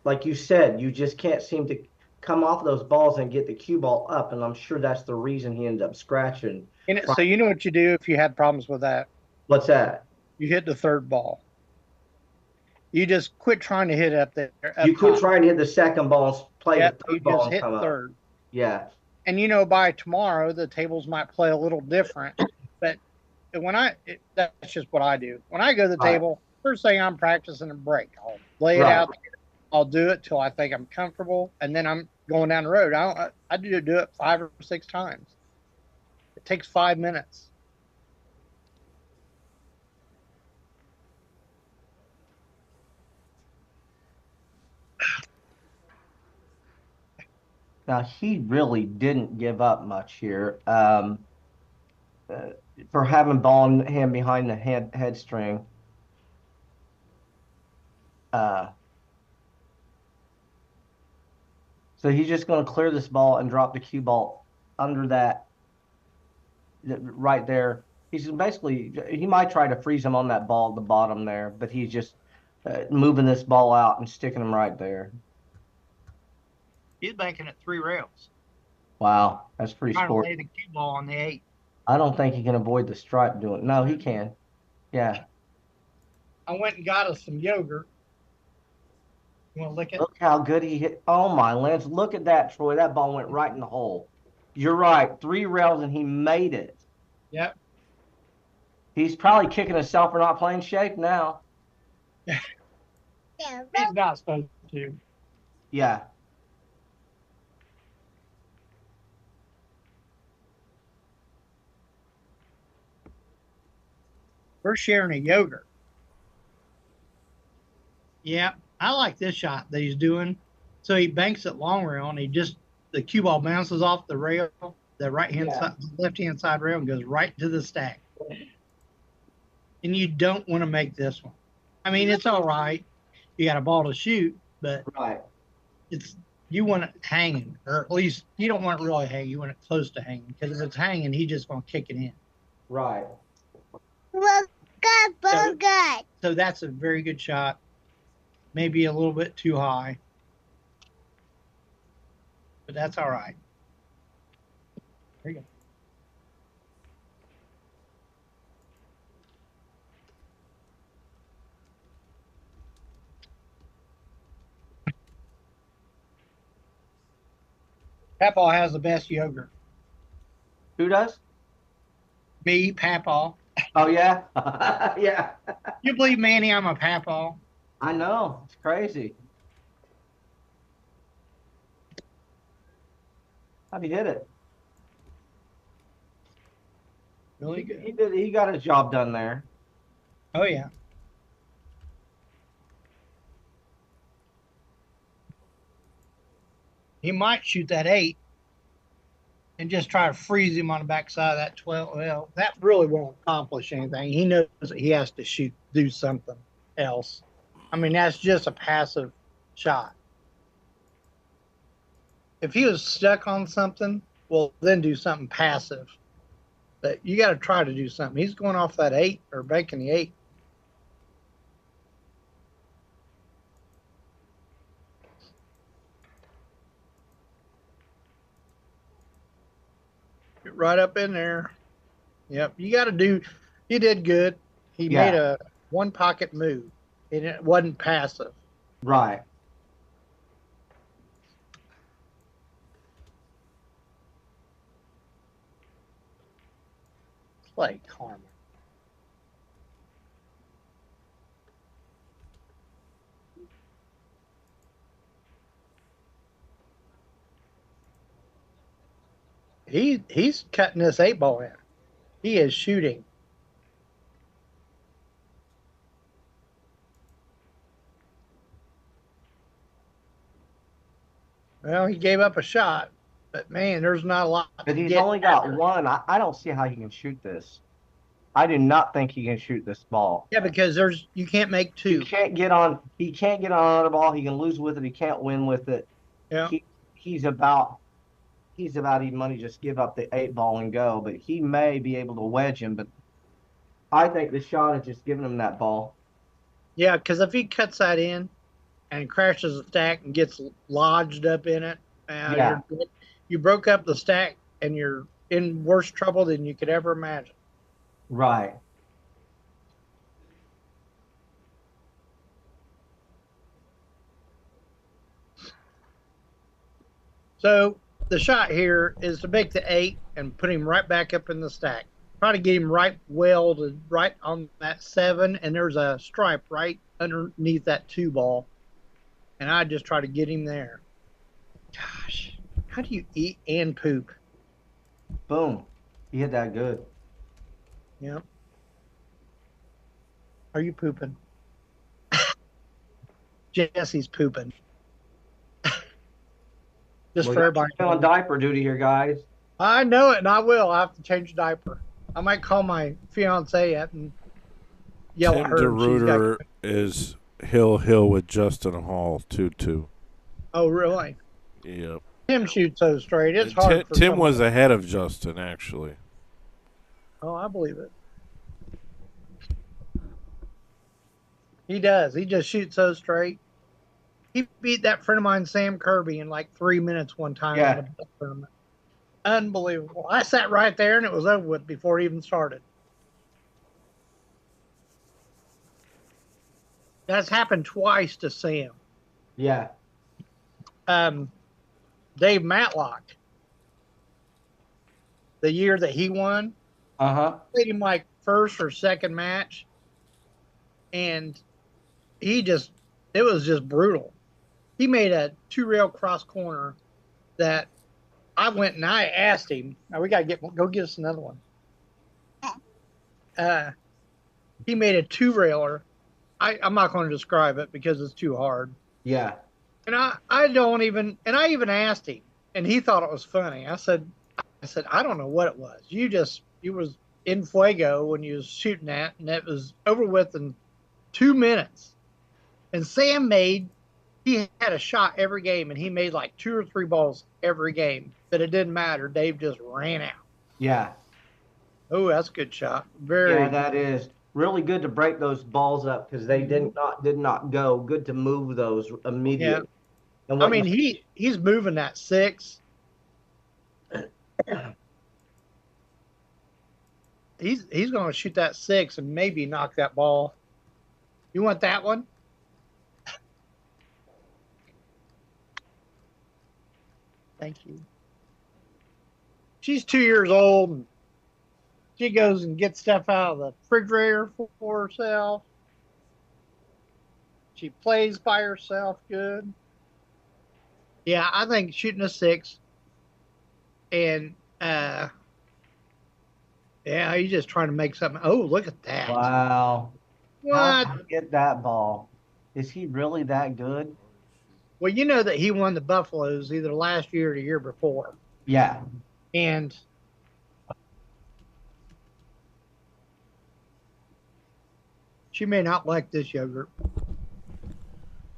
like you said, you just can't seem to come off those balls and get the cue ball up. And I'm sure that's the reason he ended up scratching. So you know what you do if you had problems with that? What's that? You hit the third ball. You just quit trying to hit up there You up quit top. trying to hit the second ball, and play the Yep, you third ball, just and hit come up. third. Yeah, And by tomorrow the tables might play a little different. But that's just what I do. When I go to the right, table, first thing I'm practicing a break. I'll lay it right. out. I'll do it till I think I'm comfortable, and then I'm going down the road. I do it 5 or 6 times. It takes 5 minutes. Now he really didn't give up much here. Uh, for having ball in hand behind the head string. Uh, so he's just going to clear this ball and drop the cue ball under that right there. He's basically, he might try to freeze him on that ball at the bottom there, but he's just moving this ball out and sticking him right there. He's banking at 3 rails, Wow, that's pretty trying to sporty. lay the cue ball on the 8. I don't think he can avoid the stripe doing it. No, he can. Yeah. I went and got us some yogurt. You want to lick it? Look how good he hit. Oh my Lance, look at that, Troy. That ball went right in the hole. You're right. 3 rails and he made it. Yep. He's probably kicking himself for not playing shape now. He's not supposed to. Yeah. We're sharing a yogurt. Yeah, I like this shot that he's doing. So he banks it long rail, and the cue ball bounces off the rail, the left hand side rail, and goes right to the stack. And you don't want to make this one. I mean, it's all right. You got a ball to shoot, but right. You want it hanging, or at least you don't want it really hanging. You want it close to hanging, because if it's hanging, he's just going to kick it in. Right. So that's a very good shot. Maybe a little bit too high, but that's all right. There you go. Papaw has the best yogurt. Who does? Me, Papaw. Oh yeah. Yeah. You believe, Manny, I'm a Papaw? I know. It's crazy. How'd he hit it? Really good. He got his job done there. Oh yeah. He might shoot that 8 and just try to freeze him on the backside of that 12. Well, that really won't accomplish anything. He knows that he has to do something else. I mean, that's just a passive shot. If he was stuck on something, well, then do something passive. But you got to try to do something. He's going off that 8 or banking the 8. Get right up in there. Yep. You did good. He made a 1 pocket move, and it wasn't passive. Right. Play Carmen. he's cutting this 8-ball in. He is shooting. Well, he gave up a shot, but man, there's not a lot. But he's only got one. I don't see how he can shoot this. I do not think he can shoot this ball. Yeah, because you can't make two. He can't get on another ball. He can lose with it. He can't win with it. Yeah. He's about even money. Just give up the 8-ball and go. But he may be able to wedge him. But I think the shot is just giving him that ball. Yeah, because if he cuts that in and crashes the stack and gets lodged up in it, you broke up the stack and you're in worse trouble than you could ever imagine. Right. So the shot here is to make the 8 and put him right back up in the stack. Try to get him right welded right on that 7, and there's a stripe right underneath that 2-ball. And I just try to get him there. Gosh, how do you eat and poop? Boom. He hit that good. Yep. Are you pooping? Jesse's pooping. Just for everybody. We're on diaper duty here, guys. I know it, and I will. I have to change the diaper. I might call my fiance up and yell Tim at her. DeRuiter is Hill with Justin Hall 2-2. Oh, really? Yep. Tim shoots so straight. It's hard. Tim was ahead of Justin, actually. Oh, I believe it. He does. He just shoots so straight. He beat that friend of mine, Sam Kirby, in like 3 minutes one time in a ball tournament. Unbelievable. I sat right there and it was over with before it even started. That's happened twice to Sam. Yeah. Dave Matlock, the year that he won, played him like first or second match, and it was just brutal. He made a 2-rail cross corner that I went and I asked him. Now we got to go get us another one. He made a 2-railer. I'm not going to describe it because it's too hard. Yeah. And I even asked him, and he thought it was funny. I said, I don't know what it was. You was in fuego when you was shooting that, and it was over with in 2 minutes. And Sam he had a shot every game, and he made like 2 or 3 balls every game. But it didn't matter. Dave just ran out. Yeah. Oh, that's a good shot. Very. Yeah, that is really good to break those balls up because they did not go. Good to move those immediately. Yeah. I mean, he's moving that 6. He's going to shoot that 6 and maybe knock that ball. You want that one? Thank you. She's 2 years old. And she goes and gets stuff out of the refrigerator for herself. She plays by herself good. Yeah, I think shooting a 6. And, yeah, he's just trying to make something. Oh, look at that. Wow. What? How did he get that ball? Is he really that good? Well, you know that he won the Buffaloes either last year or the year before. Yeah. And she may not like this yogurt.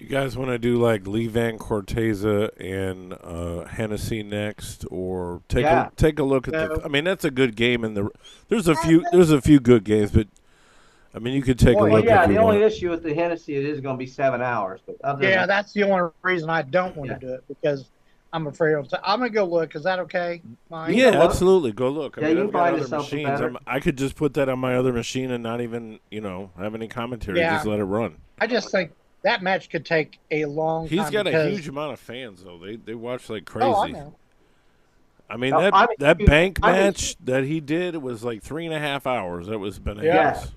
You guys want to do like Lee Van Corteza and Hennessy next, or take a look at the? I mean, that's a good game, and there's a few good games, but I mean, you could take a look. Yeah, the only issue with the Hennessy, it is going to be 7 hours. But that's the only reason I don't want to do it, because I'm afraid I'm going to go look. Is that okay? Yeah, absolutely. Go look. I mean, you I've can got find other machines. I could just put that on my other machine and not even, have any commentary. Yeah. Just let it run. I just think that match could take a long time. He's got a huge amount of fans, though. They watch like crazy. Oh, I know. I mean, that bank match that he did was like 3.5 hours. That was bananas.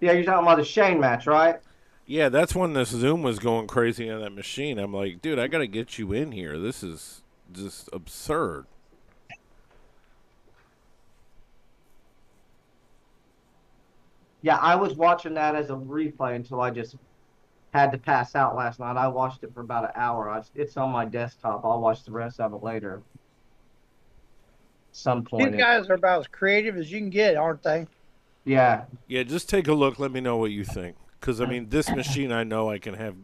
Yeah, you're talking about the Shane match, right? Yeah, that's when this Zoom was going crazy on that machine. I'm like, dude, I got to get you in here. This is just absurd. Yeah, I was watching that as a replay until I just had to pass out last night. I watched it for about an hour. It's on my desktop. I'll watch the rest of it later. Some These point. guys are about as creative as you can get, aren't they? Yeah. Yeah, just take a look. Let me know what you think. Because, I mean, this machine, I know I can have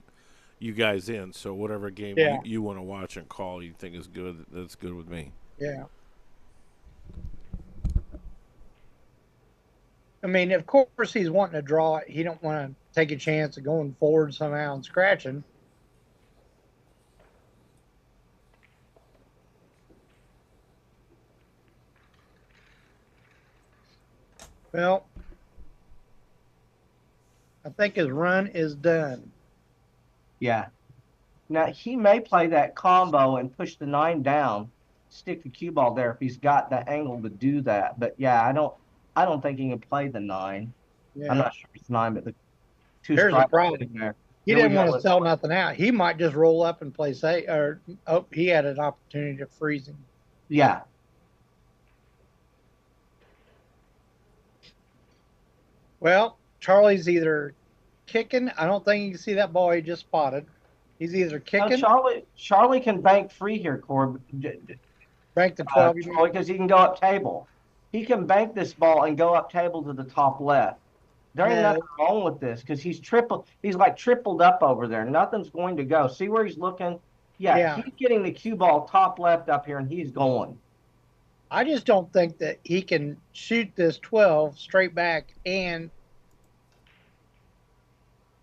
you guys in. So whatever game Yeah. you want to watch and call you think is good, that's good with me. Yeah. I mean, of course, he's wanting to draw it. He don't want to take a chance of going forward somehow and scratching. Well, I think his run is done. Yeah. Now he may play that combo and push the 9 down, stick the cue ball there if he's got the angle to do that. But yeah, I don't think he can play the 9. I'm Yeah. not sure it's 9, but the 2 Here's the strike problem. there. He Here we didn't go. want to sell nothing out. He might just roll up and play safe. Or he had an opportunity to freeze him. Yeah. Well, Charlie's either kicking. I don't think you can see that ball he just spotted. He's either No, kicking, Charlie can bank free here, Corb. bank the 12. Troy, because he can go up table. He can bank this ball and go up table to the top left. There ain't No. nothing wrong with this because he's like tripled up over there. Nothing's going to go. See where he's looking? Yeah. He's getting the cue ball top left up here and he's going. I just don't think that he can shoot this 12 straight back and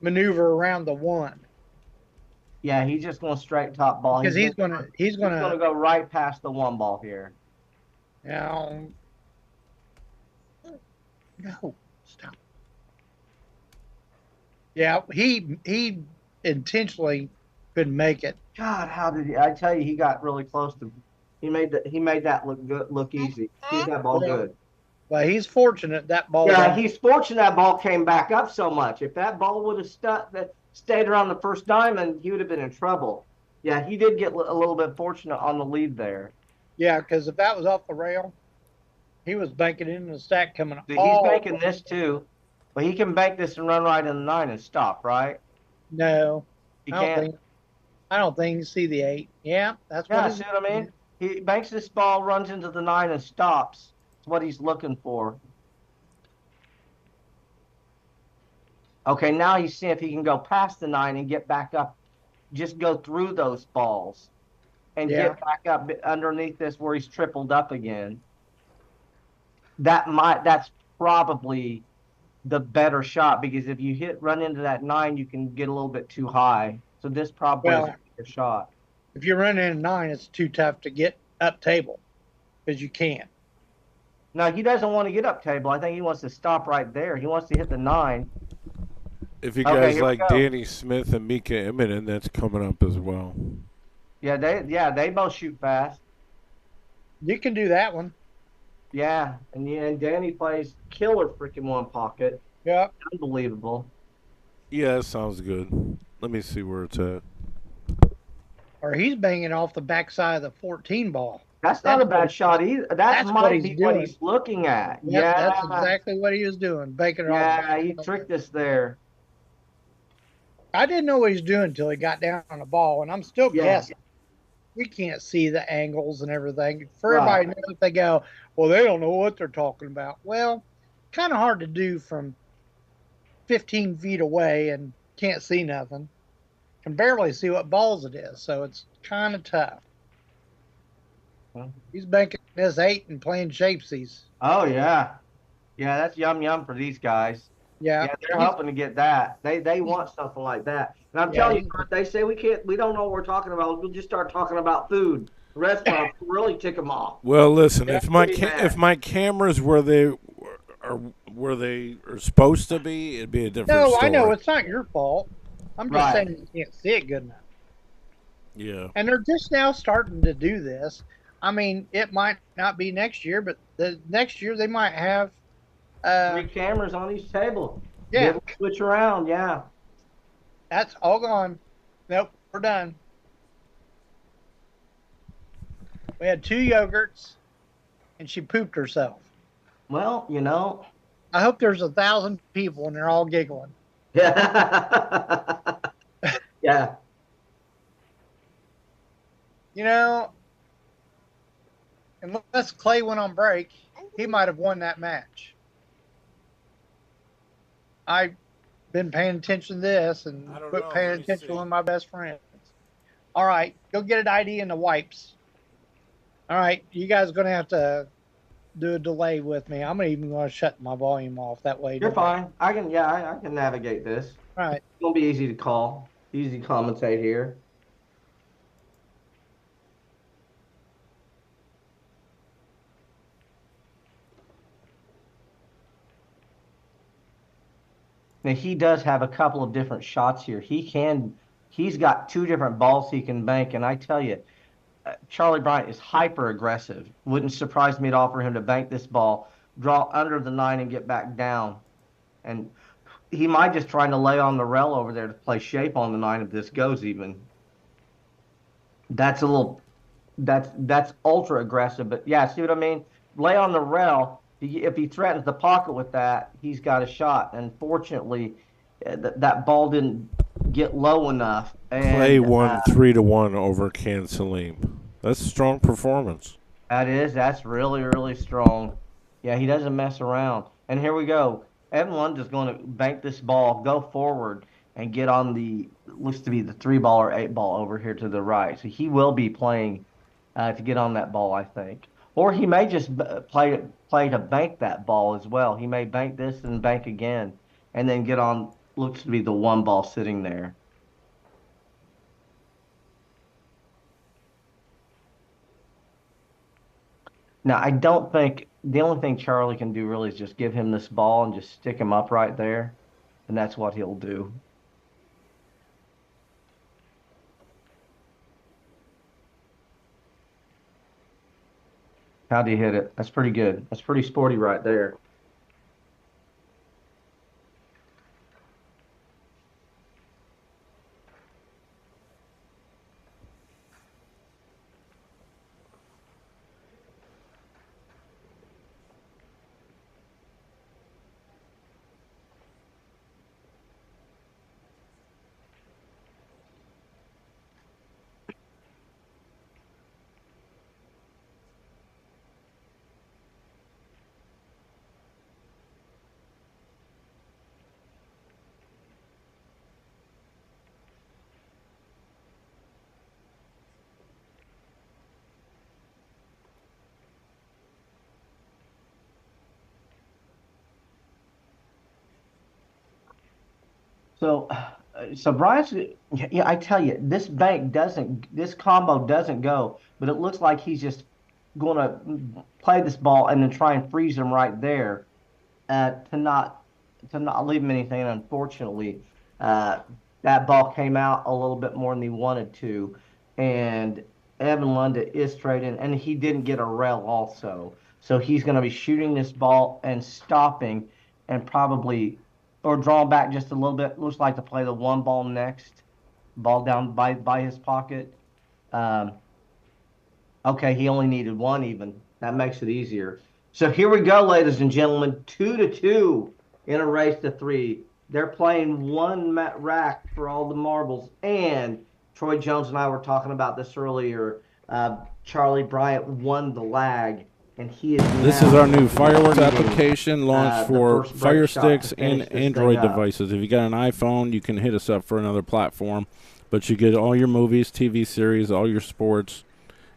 maneuver around the 1. Yeah, he's just going straight top ball. Because he's going to go right past the 1 ball here. No. No. Stop. Yeah, he intentionally couldn't make it. God, how did he? I tell you, he got really close to. He made that look good, look easy. He made that ball good. But he's fortunate that ball. Yeah, he's fortunate that ball came back up so much. If that ball would have stayed around the first diamond, he would have been in trouble. Yeah, he did get a little bit fortunate on the lead there. Yeah, because if that was off the rail, he was banking into the stack coming up. He's banking this too, but he can bank this and run right in the 9 and stop, right? No, he can't. I don't think you see the 8. Yeah, that's what. Yeah, see what I mean? He banks this ball, runs into the 9 and stops. That's what he's looking for. Okay, now he's seeing if he can go past the 9 and get back up. Just go through those balls and get back up underneath this where he's tripled up again. That's probably the better shot because if you run into that 9, you can get a little bit too high. So this probably is a better shot. If you run in a 9, it's too tough to get up table because you can't. No, he doesn't want to get up table. I think he wants to stop right there. He wants to hit the 9. If you guys like Danny Smith and Mika Immonen, that's coming up as well. Yeah, they both shoot fast. You can do that one. Yeah, and Danny plays killer freaking 1 pocket. Yeah. Unbelievable. Yeah, that sounds good. Let me see where it's at. Or he's banging off the backside of the 14 ball. That's not a bad shot either. That might be what he's looking at. Yep, yeah, that's exactly what he was doing. Banking it off. Yeah, he tricked us there. I didn't know what he was doing until he got down on the ball, and I'm still guessing. We can't see the angles and everything. For everybody knows if they go, well, they don't know what they're talking about. Well, kind of hard to do from 15 feet away and can't see nothing. Can barely see what balls it is, so it's kind of tough. He's banking this 8 and playing shapesies. Oh, yeah. Yeah, that's yum for these guys. Yeah, they're hoping to get that. They want something like that. And I'm telling you, they say we don't know what we're talking about. We'll just start talking about food. The restaurants really tick them off. Well, listen, if my cameras where they are supposed to be, it'd be a different story. No, I know it's not your fault. I'm just saying you can't see it good enough. Yeah. And they're just now starting to do this. I mean, it might not be next year, but the next year they might have 3 cameras on each table. Yeah. Switch around, yeah. That's all gone. Nope, we're done. We had 2 yogurts, and she pooped herself. Well, I hope there's 1,000 people and they're all giggling. Yeah. Yeah. You know, unless Clay went on break, he might have won that match. I've been paying attention to this and I don't quit know. paying Let me attention see. to my best friends. All right, go get an ID and the wipes. All right, you guys are going to have to do a delay with me. I'm even going to shut my volume off. That way, You're nobody. fine. I can, yeah, I can navigate this. It's All right. gonna be easy to call, easy to commentate here. Now he does have a couple of different shots here. He's got two different balls he can bank, and I tell you, Charlie Bryant is hyper aggressive. Wouldn't surprise me at all for him to bank this ball, draw under the 9, and get back down. And he might just try to lay on the rail over there to play shape on the 9 if this goes even. That's a little that's ultra aggressive. But yeah, see what I mean? Lay on the rail. If he threatens the pocket with that, he's got a shot. Unfortunately, that ball didn't get low enough, Clay and won 3-1 over Can Salim. That's a strong performance. that's really really strong. Yeah, he doesn't mess around. And here we go. Evan Lunda's going to bank this ball, go forward, and get on the looks to be the 3 ball or 8 ball over here to the right. So he will be playing to get on that ball, I think. Or he may just play to bank that ball as well. He may bank this and bank again, and then get on. Looks to be the 1 ball sitting there. Now, I don't think the only thing Charlie can do really is just give him this ball and just stick him up right there, and that's what he'll do. How'd he hit it? That's pretty good. That's pretty sporty right there. So, so Bryant's, yeah, I tell you, this combo doesn't go, but it looks like he's just going to play this ball and then try and freeze him right there, to not leave him anything. And unfortunately, uh, that ball came out a little bit more than he wanted to, and Evan Lunda is straight in, and he didn't get a rail also, so he's going to be shooting this ball and stopping, and probably or drawing back just a little bit. Looks like to play the 1 ball next, ball down by his pocket. Um, Okay, he only needed 1 even. That makes it easier. So here we go, ladies and gentlemen. 2-2 in a race to 3. They're playing one rack for all the marbles. And Troy Jones and I were talking about this earlier. Charlie Bryant won the lag, and he is This now is our new fireworks leading, application launched the for first Fire break shot to Sticks finish and this Android thing up. devices. If you got an iPhone, you can hit us up for another platform. But you get all your movies, TV series, all your sports,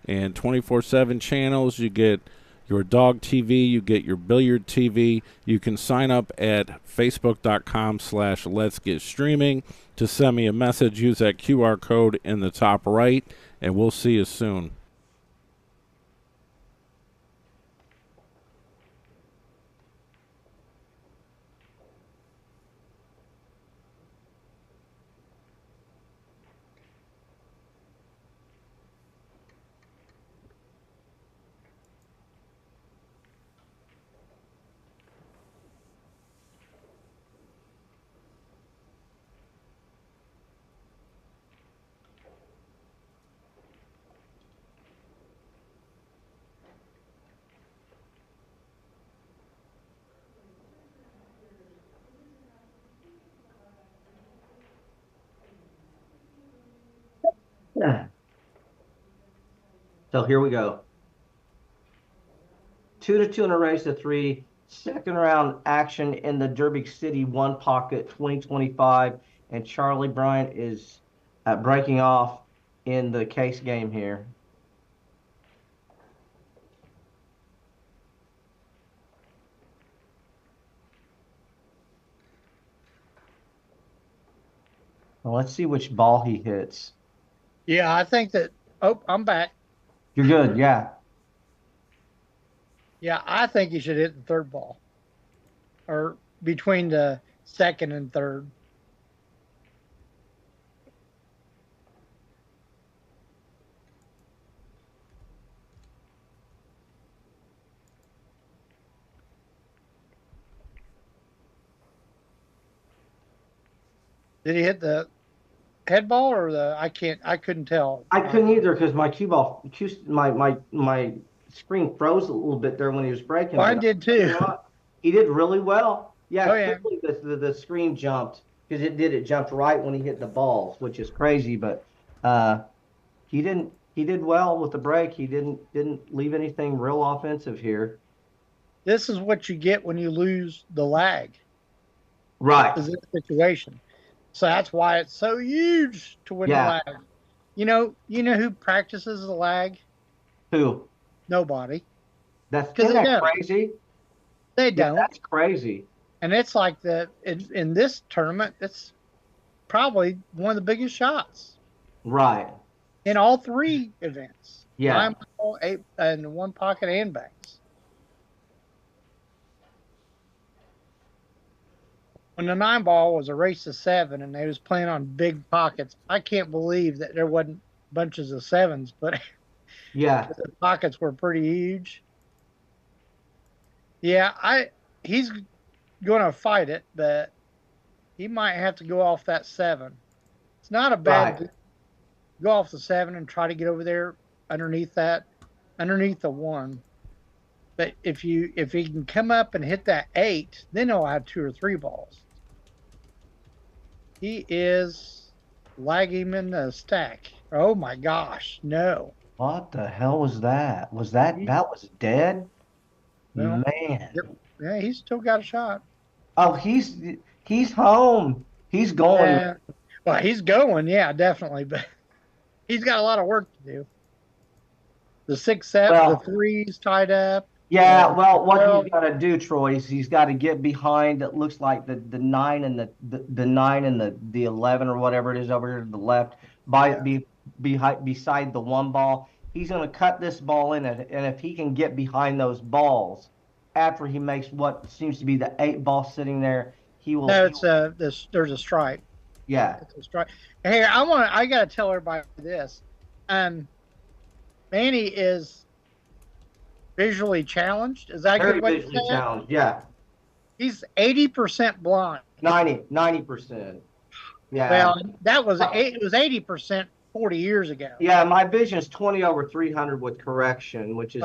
and 24/7 channels. You get your dog TV, you get your billiard TV. You can sign up at facebook.com/Let's Get Streaming to send me a message. Use that QR code in the top right, and we'll see you soon. So here we go. 2-2 in a race to 3. Second round action in the Derby City One Pocket 2025. And Charlie Bryant is breaking off in the case game here. Well, let's see which ball he hits. Yeah, I think that. Oh, I'm back. You're good, yeah. Yeah, I think he should hit the third ball, or between the second and third. Did he hit the head ball or the? I couldn't tell. I couldn't either because my cue ball, my screen froze a little bit there when he was breaking. Mine did too. He did really well. Yeah, Oh, yeah. clearly the screen jumped because it jumped right when he hit the balls, which is crazy. But he did well with the break. He didn't leave anything real offensive here. This is what you get when you lose the lag. Right. Is this situation. So that's why it's so huge to win the lag. You know who practices the lag? Who? Nobody. That's crazy. They don't. That's crazy. And it's like in this tournament, it's probably one of the biggest shots. Right. In all three events. Yeah. 9 ball, 8, and One Pocket and banks. When the 9 ball was a race to 7 and they was playing on big pockets, I can't believe that there wasn't bunches of 7s, but yeah, the pockets were pretty huge. Yeah, he's going to fight it, but he might have to go off that 7. It's not a bad go off the 7 and try to get over there underneath the 1. But if he can come up and hit that 8, then he'll have 2 or 3 balls. He is lagging in the stack. Oh my gosh, no. What the hell was that? That was dead? Well, man. Yeah, he's still got a shot. Oh, he's home. He's going. Well, he's going, yeah, definitely, but he's got a lot of work to do. The 6 set, the 3's tied up. Yeah, what he's got to do, Troy, is he's got to get behind. It looks like the 9 and the 9 and the 11 or whatever it is over here to the left, beside the 1 ball. He's going to cut this ball in, and if he can get behind those balls after he makes what seems to be the 8 ball sitting there, he will. No, there's a stripe. Yeah, it's a stripe. Hey, I got to tell everybody this. Manny is visually challenged. Is that very visually challenged? Yeah. He's 80% blind. 90%. Yeah. Well, it was 80% 40 years ago. Yeah, my vision is 20/300 with correction, which is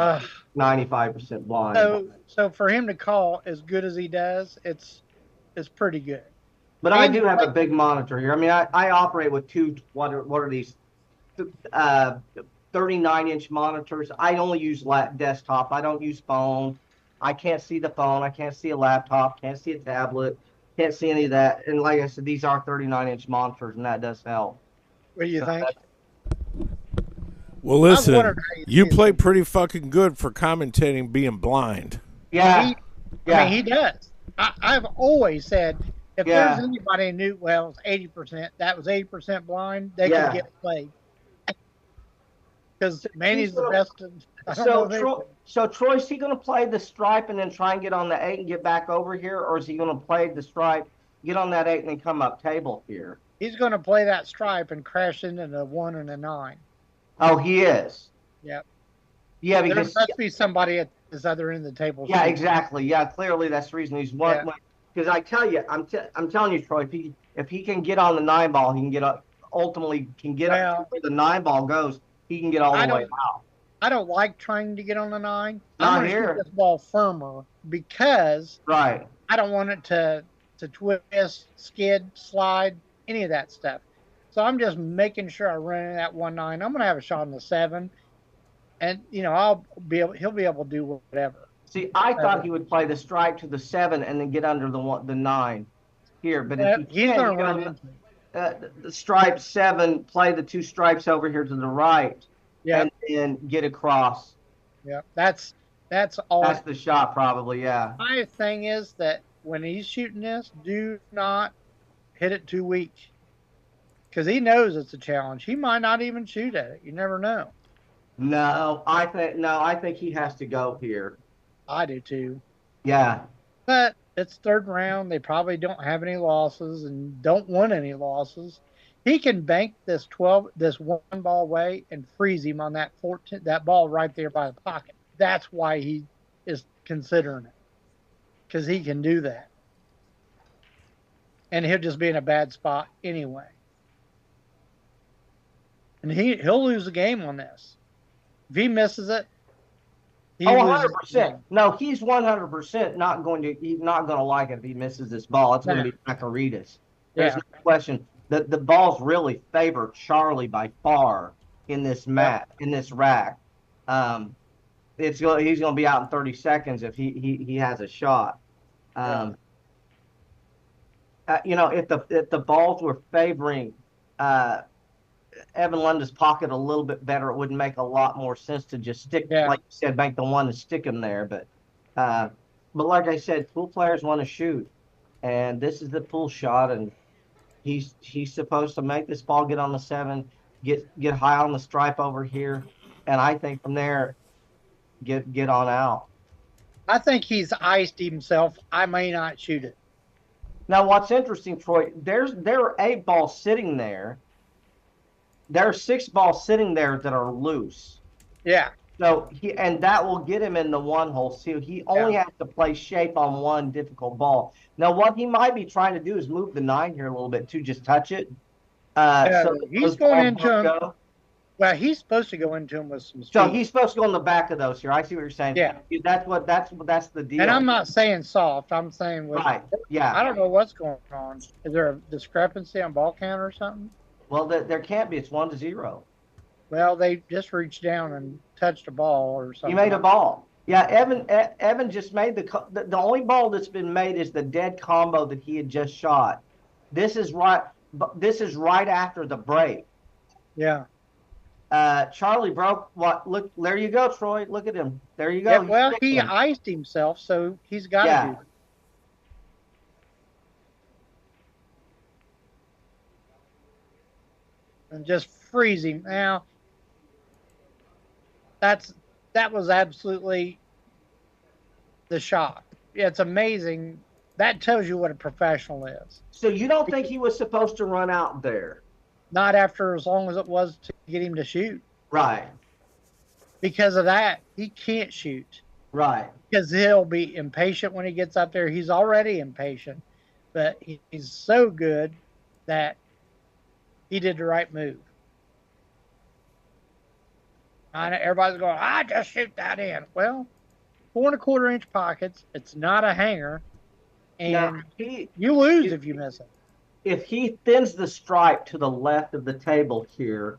95% blind. So for him to call as good as he does, it's pretty good. But I do have a big monitor here. I mean, I operate with two. What are these? 39-inch monitors. I only use desktop. I don't use phone. I can't see the phone. I can't see a laptop. Can't see a tablet. Can't see any of that. And like I said, these are 39-inch monitors, and that does help. What do you think? Well, listen, you play pretty fucking good for commentating being blind. Yeah. I mean, he does. I've always said if there's anybody who knew, well, it was 80%, that was 80% blind, they could get played. Because Manny's the best. So Troy, is he going to play the stripe and then try and get on the 8 and get back over here, or is he going to play the stripe, get on that 8 and then come up table here? He's going to play that stripe and crash into the 1 and a 9. Oh, he is. Yep. Yeah, because there must be somebody at this other end of the table. Yeah, exactly. Yeah, clearly that's the reason he's one. Because I tell you, I'm telling you, Troy, if he can get on the 9 ball, he can get up. Ultimately, can get up where the 9 ball goes. He can get all the way out. I don't like trying to get on the 9. Not I'm going to shoot this ball firmer because I don't want it to twist, skid, slide, any of that stuff. So I'm just making sure I run in that 1-9. I'm going to have a shot on the 7. and he'll be able to do whatever. See, I thought he would play the stripe to the 7 and then get under the 9 here. But if he He's can't, going to run into it. the stripe 7, play the 2 stripes over here to the right, Yeah, and then get across. yeah. That's all. That's the shot, probably. Yeah. My thing is that when he's shooting this, do not hit it too weak, because he knows it's a challenge. He might not even shoot at it. You never know. No, I think he has to go here. I do too. Yeah. But it's third round. They probably don't have any losses and don't want any losses. He can bank this one ball away and freeze him on that ball right there by the pocket. That's why he is considering it, because he can do that, and he'll just be in a bad spot anyway. And he'll lose the game on this if he misses it. 100%. No, he's 100% not going to. He's not going to like it if he misses this ball. It's going to be Macaritas. There's no question. The balls really favor Charlie by far in this rack. He's going to be out in 30 seconds if he has a shot. If the balls were favoring Evan Lunda's pocket a little bit better, it would make a lot more sense to just stick, like you said, bank the 1 and stick him there. But like I said, pool players want to shoot, and this is the pool shot, and he's supposed to make this ball get on the 7, get high on the stripe over here, and I think from there get on out. I think he's iced himself. I may not shoot it. Now, what's interesting, Troy? There are 8 balls sitting there. There are 6 balls sitting there that are loose. Yeah. So that will get him in the 1 hole. So he only has to play shape on 1 difficult ball. Now, what he might be trying to do is move the 9 here a little bit too, just touch it. So he's going into him. Well, he's supposed to go into him with some speed. So he's supposed to go in the back of those here. I see what you're saying. Yeah. That's the deal. And I'm not saying soft. I'm saying right. Yeah. I don't know what's going on. Is there a discrepancy on ball count or something? Well, there can't be. It's 1-0. Well, they just reached down and touched a ball or something. He made a ball. Yeah, Evan just made the only ball that's been made is the dead combo that he had just shot. This is right after the break. Yeah. Charlie broke what? Look, there you go, Troy. Look at him. There you go. Yeah, well, he iced himself, so he's got to do it. And just freeze him. Now, that was absolutely the shot. Yeah, it's amazing. That tells you what a professional is. So you don't think he was supposed to run out there? Not after as long as it was to get him to shoot. Right. Because of that, he can't shoot. Right. Because he'll be impatient when he gets up there. He's already impatient, but he's so good that he did the right move. I know everybody's going, just shoot that in. Well, 4 1/4-inch pockets. It's not a hanger, and you lose if you miss it. If he thins the stripe to the left of the table here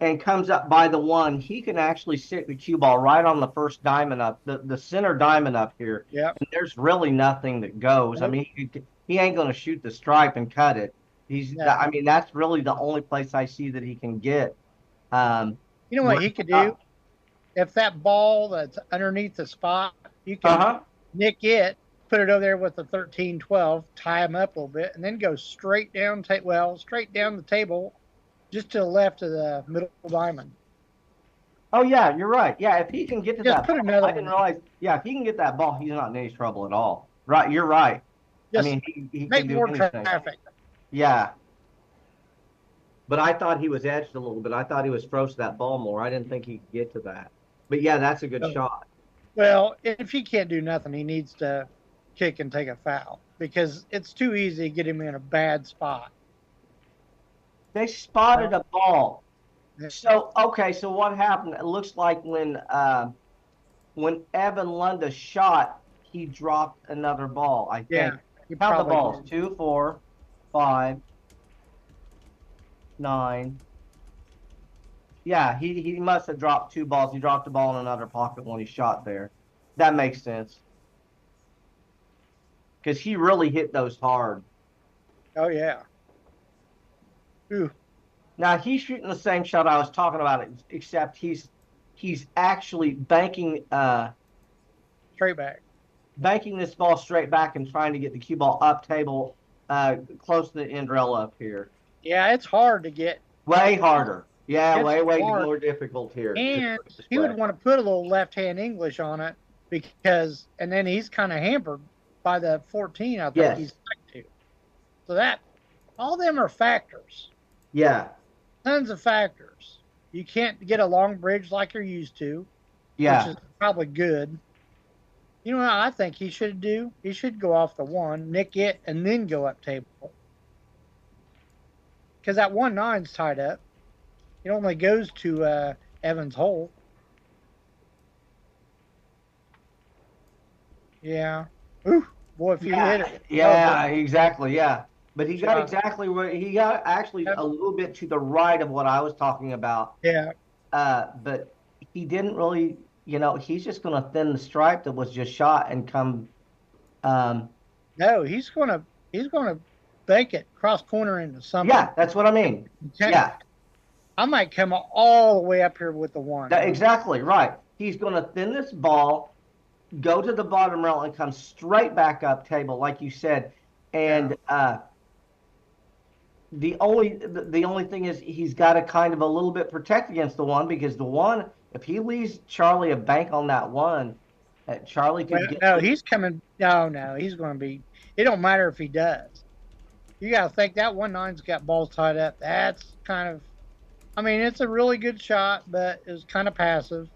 and comes up by the 1, he can actually stick the cue ball right on the first diamond up, the center diamond up here. Yeah. And there's really nothing that goes. I mean, he ain't going to shoot the stripe and cut it. I mean, that's really the only place I see that he can get. You know what he could do? If that ball that's underneath the spot, you can nick it, put it over there with the 13-12, tie him up a little bit, and then go straight down the table, just to the left of the middle diamond. Oh, yeah, you're right. Yeah, if he can get to just that put ball, another I didn't realize. Yeah, if he can get that ball, he's not in any trouble at all. Right, you're right. Just I mean, he make can do more anything. traffic. Yeah. But I thought he was edged a little bit. I thought he was froze to that ball more. I didn't think he could get to that. But, yeah, that's a good shot. Well, if he can't do nothing, he needs to kick and take a foul, because it's too easy to get him in a bad spot. They spotted a ball. So, okay, so what happened? It looks like when Evan Lunda shot, he dropped another ball, I think. Yeah. Count the balls. 2, 4, 5, 9, Yeah, he must have dropped 2 balls. He dropped a ball in another pocket when he shot there. That makes sense. Because he really hit those hard. Oh yeah. Ooh. Now he's shooting the same shot I was talking about, except he's actually Straight back. banking this ball straight back and trying to get the cue ball up table, close to the end rail up here. Yeah, it's hard to get. Way harder. Yeah, It's way hard. more difficult here. And he would want to put a little left-hand English on it because, and then he's kind of hampered by the 14. I think he's stuck to. So that, all them are factors. Yeah. Tons of factors. You can't get a long bridge like you're used to. Yeah. Which is probably good. You know what I think he should do? He should go off the 1, nick it, and then go up table. Because that 1-9's tied up. It only goes to Evans' hole. Yeah. Ooh, boy, if you hit it. Yeah, exactly. Yeah. But he got exactly where he got, actually a little bit to the right of what I was talking about. Yeah. But he didn't really, he's just going to thin the stripe that was just shot and come. No, he's going to bank it cross corner into something. Yeah, that's what I mean. Yeah. I might come all the way up here with the 1. Exactly right. He's going to thin this ball, go to the bottom rail, and come straight back up table, like you said. And the only thing is he's got to kind of a little bit protect against the 1, because the 1, if he leaves Charlie a bank on that 1, Charlie could get. No, he's coming. No, he's going to be. It don't matter if he does. You got to think that 1-9's got balls tied up. That's kind of. I mean, it's a really good shot, but it's kind of passive.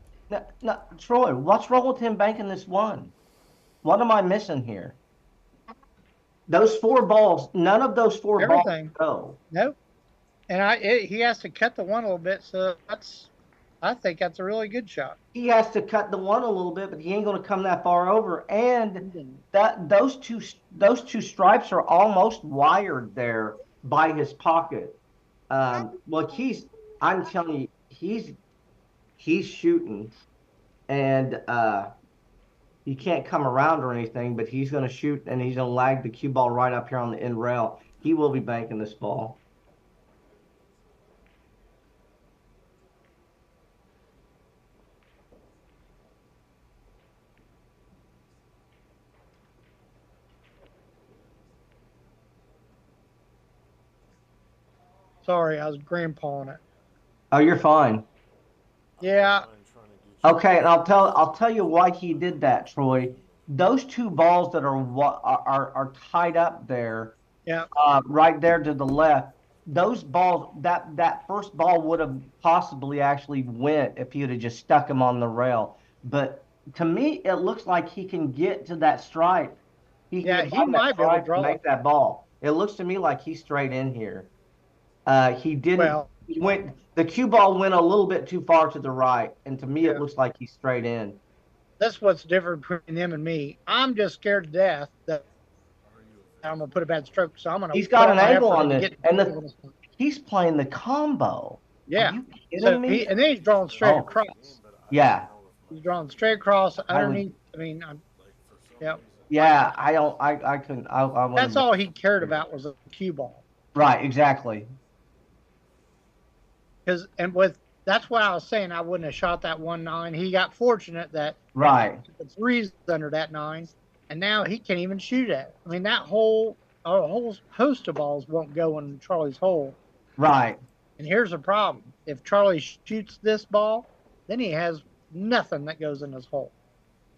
No, Troy, what's wrong with him banking this 1? What am I missing here? Those 4 balls, none of those 4 balls go. Nope. And he has to cut the 1 a little bit, so I think that's a really good shot. He has to cut the 1 a little bit, but he ain't going to come that far over. And those two stripes are almost wired there by his pocket. Look, I'm telling you, he's shooting, and he can't come around or anything, but he's going to shoot, and he's going to lag the cue ball right up here on the end rail. He will be banking this ball. Sorry, I was grandpawing it. Oh, you're fine. Yeah. Okay, and I'll tell you why he did that, Troy. Those 2 balls that are tied up there, right there to the left. Those balls, that first ball would have possibly actually went if he would have just stuck him on the rail. But to me, it looks like he can get to that stripe. He might be able to draw make that ball. It looks to me like he's straight in here. He didn't. Well, the cue ball went a little bit too far to the right, and to me, it looks like he's straight in. That's what's different between him and me. I'm just scared to death that I'm gonna put a bad stroke, so I'm gonna. He's got an angle on this, and he's playing the combo. Yeah. Are you kidding me? And then he's drawing straight across. Yeah. He's drawing straight across underneath. Yeah, I couldn't. That's all he cared about was a cue ball. Right, exactly. That's why I was saying I wouldn't have shot that 1-9. He got fortunate that the 3's under that 9, and now he can't even shoot at it. I mean, that whole host of balls won't go in Charlie's hole. Right. And here's the problem: if Charlie shoots this ball, then he has nothing that goes in his hole.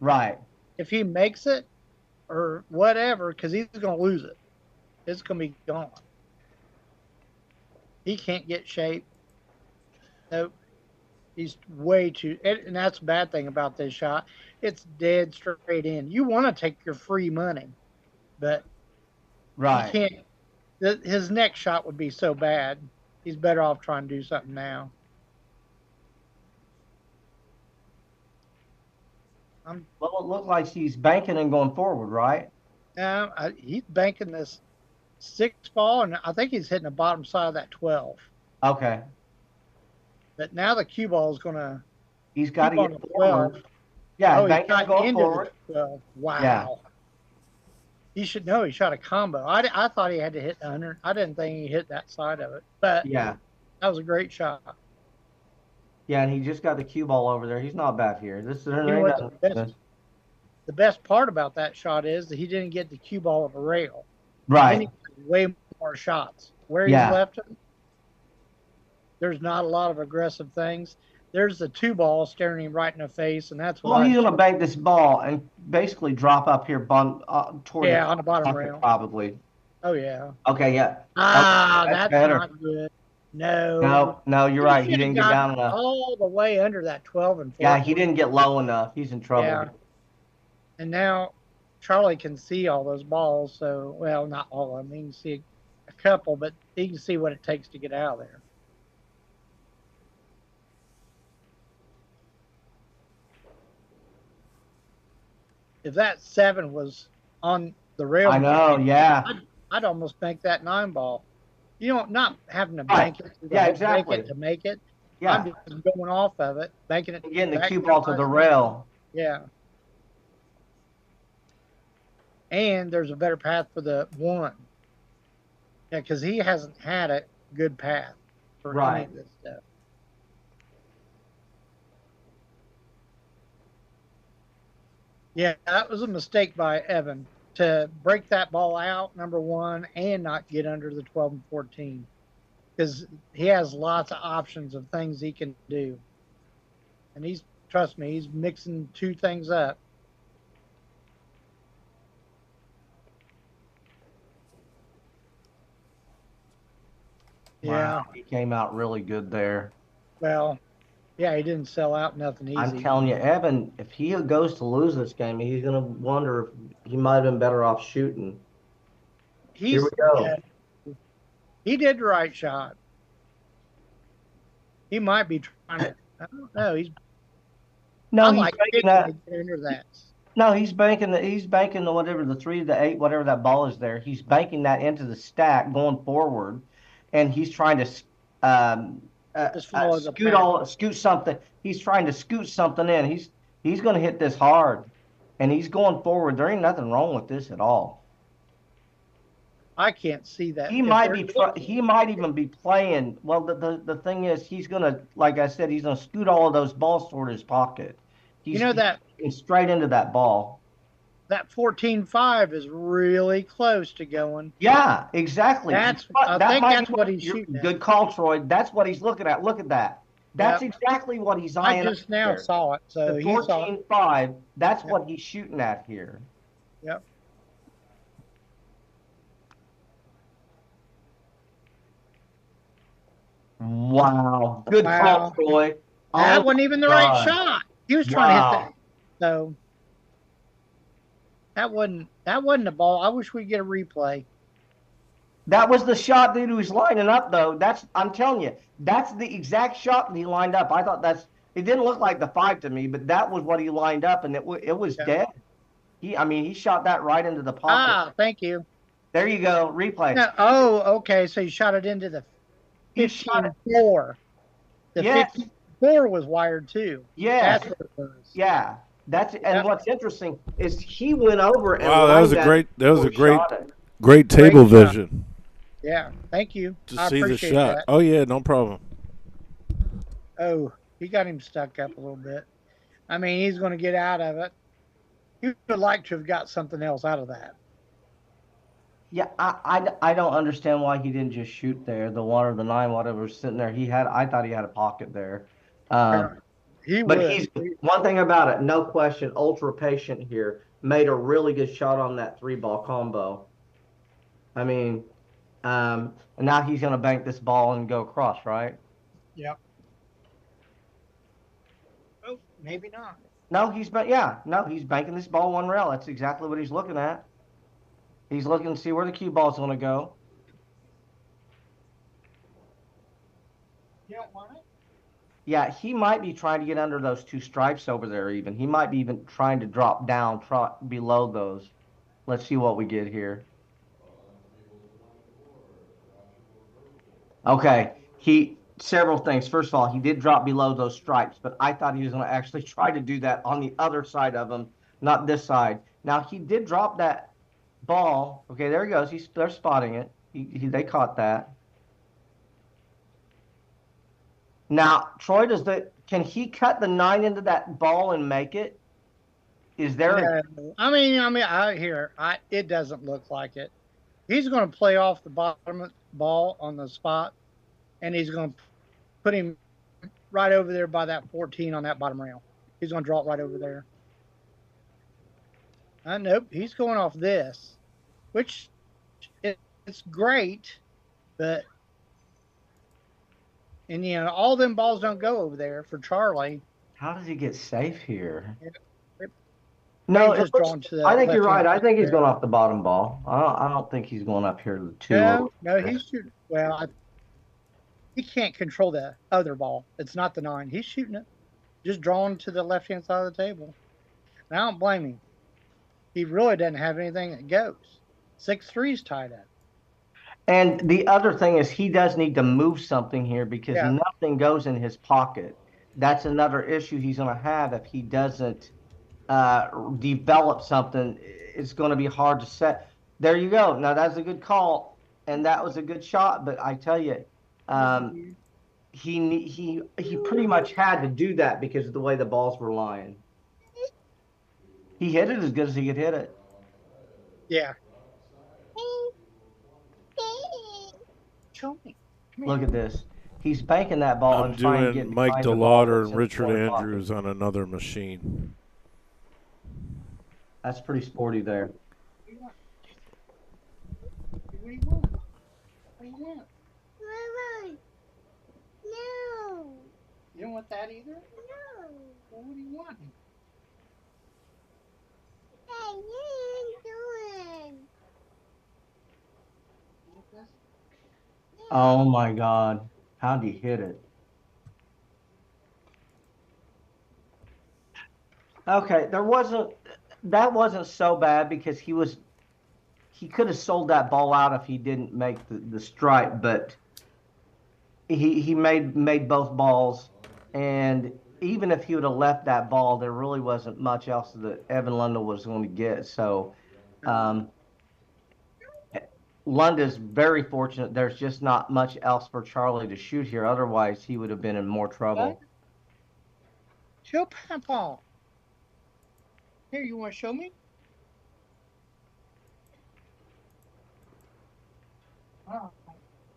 Right. If he makes it or whatever, because he's going to lose it, it's going to be gone. He can't get shape. Nope. He's way too, and that's a bad thing about this shot. It's dead straight in. You want to take your free money, but he can't. His next shot would be so bad. He's better off trying to do something now. Well, it looks like he's banking and going forward, right? He's banking this 6 ball, and I think he's hitting the bottom side of that 12. Okay. But now the cue ball is going to He's got to keep on get the forward. 12. Yeah, Oh, he bank is got going into forward. the 12. Wow. Yeah. He should know he shot a combo. I thought he had to hit the 100. I didn't think he hit that side of it. But Yeah. that was a great shot. Yeah, and he just got the cue ball over there. He's not bad here. You know what the best part about that shot is that he didn't get the cue ball of a rail. Then he Right. got way more shots. Where he's Yeah. left him, there's not a lot of aggressive things. There's the 2 ball staring him right in the face, and that's what Well, he's I. going to bank this ball and basically drop up here toward Yeah, the on the bottom bucket, rail. probably. Oh yeah. Okay, yeah. Ah, Okay, that's better. not good. No. No, you're right. He should have didn't get got down enough. all the way under that 12 and 14. Yeah, he didn't get low enough. He's in trouble. Yeah. And now Charlie can see all those balls. So, well, not all of them. He can see a couple, but he can see what it takes to get out of there. If that 7 was on the rail, I know, yeah. I'd almost bank that 9 ball. You know, not having to bank it. Yeah, exactly. Bank it to make it. Yeah. I'm just going off of it, banking it. Getting the back cue ball to the rail. Yeah. And there's a better path for the 1. Yeah, because he hasn't had a good path for any of this stuff. Yeah, that was a mistake by Evan to break that ball out, number 1, and not get under the 12 and 14. Because he has lots of options of things he can do. And trust me, he's mixing 2 things up. Wow, yeah. He came out really good there. Well, yeah, he didn't sell out nothing easy. I'm telling you, Evan, if he goes to lose this game, he's going to wonder if he might have been better off shooting. Here we go. Yeah, he did the right shot. He might be trying to. I don't know. He's banking that. No, he's banking the whatever the 3 to the 8, whatever that ball is there. He's banking that into the stack going forward, and he's trying to scoot something. He's trying to scoot something in. He's going to hit this hard, and he's going forward. There ain't nothing wrong with this at all. I can't see that. He might even be playing. Well, the thing is, he's going to, like I said, he's going to scoot all of those balls toward his pocket. He's straight into that ball. That 14-5 is really close to going. Yeah, exactly. I think that's what he's shooting at. Good call, Troy. That's what he's looking at. Look at that. That's exactly what he's eyeing. I just now saw it. So the 14-5, that's what he's shooting at here. Yep. Wow. Good call, Troy. That wasn't even the right shot. He was trying to hit that. So that wasn't the ball. I wish we'd get a replay. That was the shot that he was lining up, though. I'm telling you, that's the exact shot that he lined up. I thought it didn't look like the 5 to me, but that was what he lined up, and it was dead. He shot that right into the pocket. Ah, thank you. There you go, replay. No, okay, so he shot it into the 15-4. The 15-4 was wired too. Yeah, that's what it was. Yeah, and what's interesting is he went over and that was a great table vision. Yeah, thank you. To see the shot. That. Oh yeah, no problem. Oh, he got him stuck up a little bit. I mean, he's going to get out of it. He would like to have got something else out of that. Yeah, I don't understand why he didn't just shoot there. The 1 or the 9, whatever was sitting there. I thought he had a pocket there. He's one thing about it, no question, ultra patient here. Made a really good shot on that 3-ball combo. I mean, and now he's going to bank this ball and go across, right? Yep. Oh, maybe not. No, he's banking this ball 1 rail. That's exactly what he's looking at. He's looking to see where the cue ball's going to go. You don't want it? Yeah, he might be trying to get under those 2 stripes over there even. He might be even trying to drop down below those. Let's see what we get here. Okay, several things. First of all, he did drop below those stripes, but I thought he was going to actually try to do that on the other side of him, not this side. Now he did drop that ball. Okay, there he goes. They're spotting it. They caught that. Now, Troy, can he cut the 9 into that ball and make it? Is there? No. It doesn't look like it. He's going to play off the bottom ball on the spot, and he's going to put him right over there by that 14 on that bottom rail. He's going to draw it right over there. Nope, he's going off this, which it's great, but all them balls don't go over there for Charlie. How does he get safe here? No, I think you're right. I think he's going off the bottom ball. I don't think he's going up here to the 2. No, he's shooting. Well, he can't control the other ball. It's not the 9. He's shooting it, just drawing to the left-hand side of the table. And I don't blame him. He really doesn't have anything that goes. 6-3's tied up. And the other thing is he does need to move something here because nothing goes in his pocket. That's another issue he's going to have if he doesn't develop something. It's going to be hard to set. There you go. Now that's a good call, and that was a good shot. But I tell you, he pretty much had to do that because of the way the balls were lying. He hit it as good as he could hit it. Yeah. Show me. Look at this. He's banking that ball I'm and trying to get doing Mike DeLauder and Richard Andrews on another machine. That's pretty sporty there. What do you want? What do you want? No. You don't want that either? No. Well, what do you want? Hey, you doing? Oh my God. How'd he hit it? Okay, that wasn't so bad because he could have sold that ball out if he didn't make the stripe, but he made both balls, and even if he would have left that ball, there really wasn't much else that Evan Lunda was going to get. So Lunda's very fortunate. There's just not much else for Charlie to shoot here. Otherwise, he would have been in more trouble. Show Papa. Here, you want to show me? Oh,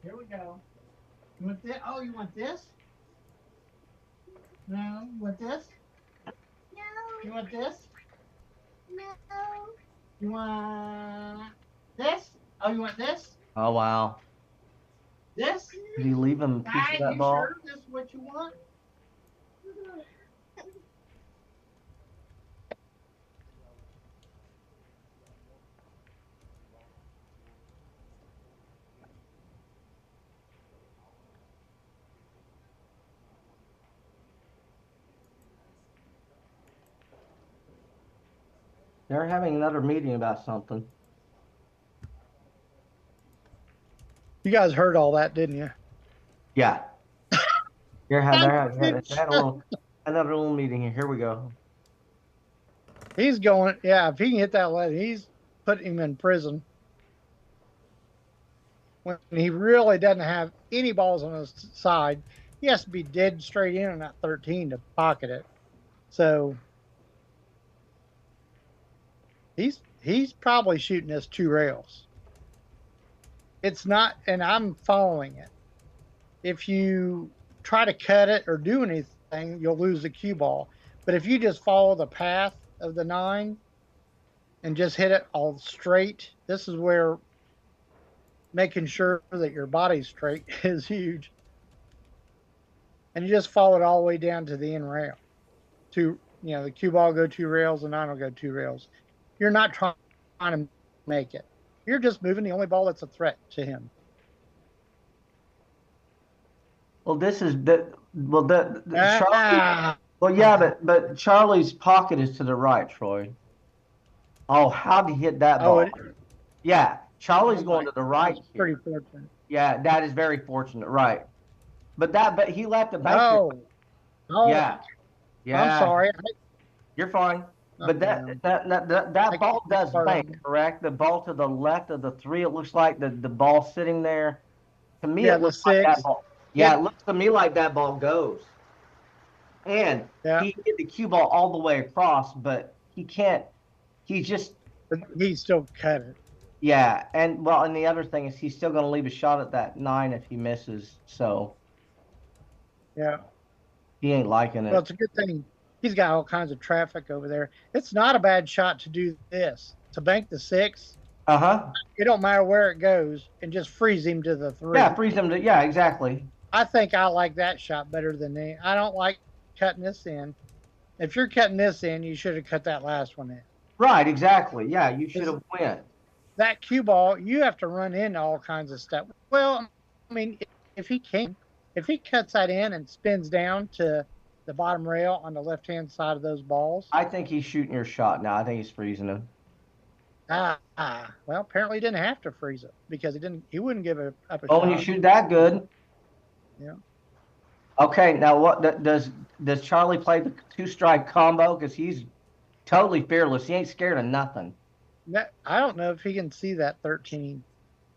here we go. You want this? Oh, you want this? No. You want this? No. You want this? No. You want this? Oh, you want this? Oh, wow. This? Did he leave him a piece of that ball? Sure this is what you want? They're having another meeting about something. You guys heard all that, didn't you? Yeah. They're having another little meeting here. Here we go. He's going, yeah, if he can hit that lead, he's putting him in prison. When he really doesn't have any balls on his side, he has to be dead straight in on that 13 to pocket it. So he's probably shooting this 2 rails. It's not, and I'm following it. If you try to cut it or do anything, you'll lose the cue ball. But if you just follow the path of the 9 and just hit it all straight, this is where making sure that your body's straight is huge. And you just follow it all the way down to the end rail. The cue ball will go 2 rails, the 9 will go 2 rails. You're not trying to make it. You're just moving the only ball that's a threat to him. Well, but Charlie's pocket is to the right, Troy. Oh, how'd he hit that ball? Yeah, Charlie's going to the right. Pretty fortunate. Yeah, that is very fortunate, right. but he left the bank. Oh, oh, Yeah, I'm yeah. sorry. You're fine. But Okay. that I ball can't does part of bank, them. correct? The ball to the left of the three, it looks like the ball sitting there. To me, Yeah, it the looks like that 6. ball. Yeah, It, it looks to me like that ball goes. And yeah, he hit the cue ball all the way across, but he can't. He just, but he still cut it. yeah. And well, and the other thing is he's still going to leave a shot at that 9 if he misses. So Yeah. he ain't liking Well, it. it's a good thing he's got all kinds of traffic over there. It's not a bad shot to do this, to bank the 6. Uh-huh. It don't matter where it goes, and just freeze him to the Yeah, 3. freeze him to, yeah, exactly. I think I like that shot better than any. I don't like cutting this in. If you're cutting this in, you should have cut that last one in. Right, exactly. Yeah, you should 'Cause have went. that cue ball, you have to run into all kinds of stuff. Well, I mean, if he can, if he cuts that in and spins down to the bottom rail on the left hand side of those balls, I think he's shooting your shot now. I think he's freezing him. well, apparently he didn't have to freeze it because he wouldn't give up a Oh, when you shot. shoot that good. Yeah. Okay, now what does Charlie play the two-strike combo? Because he's totally fearless. He ain't scared of nothing. I don't know if he can see that 13.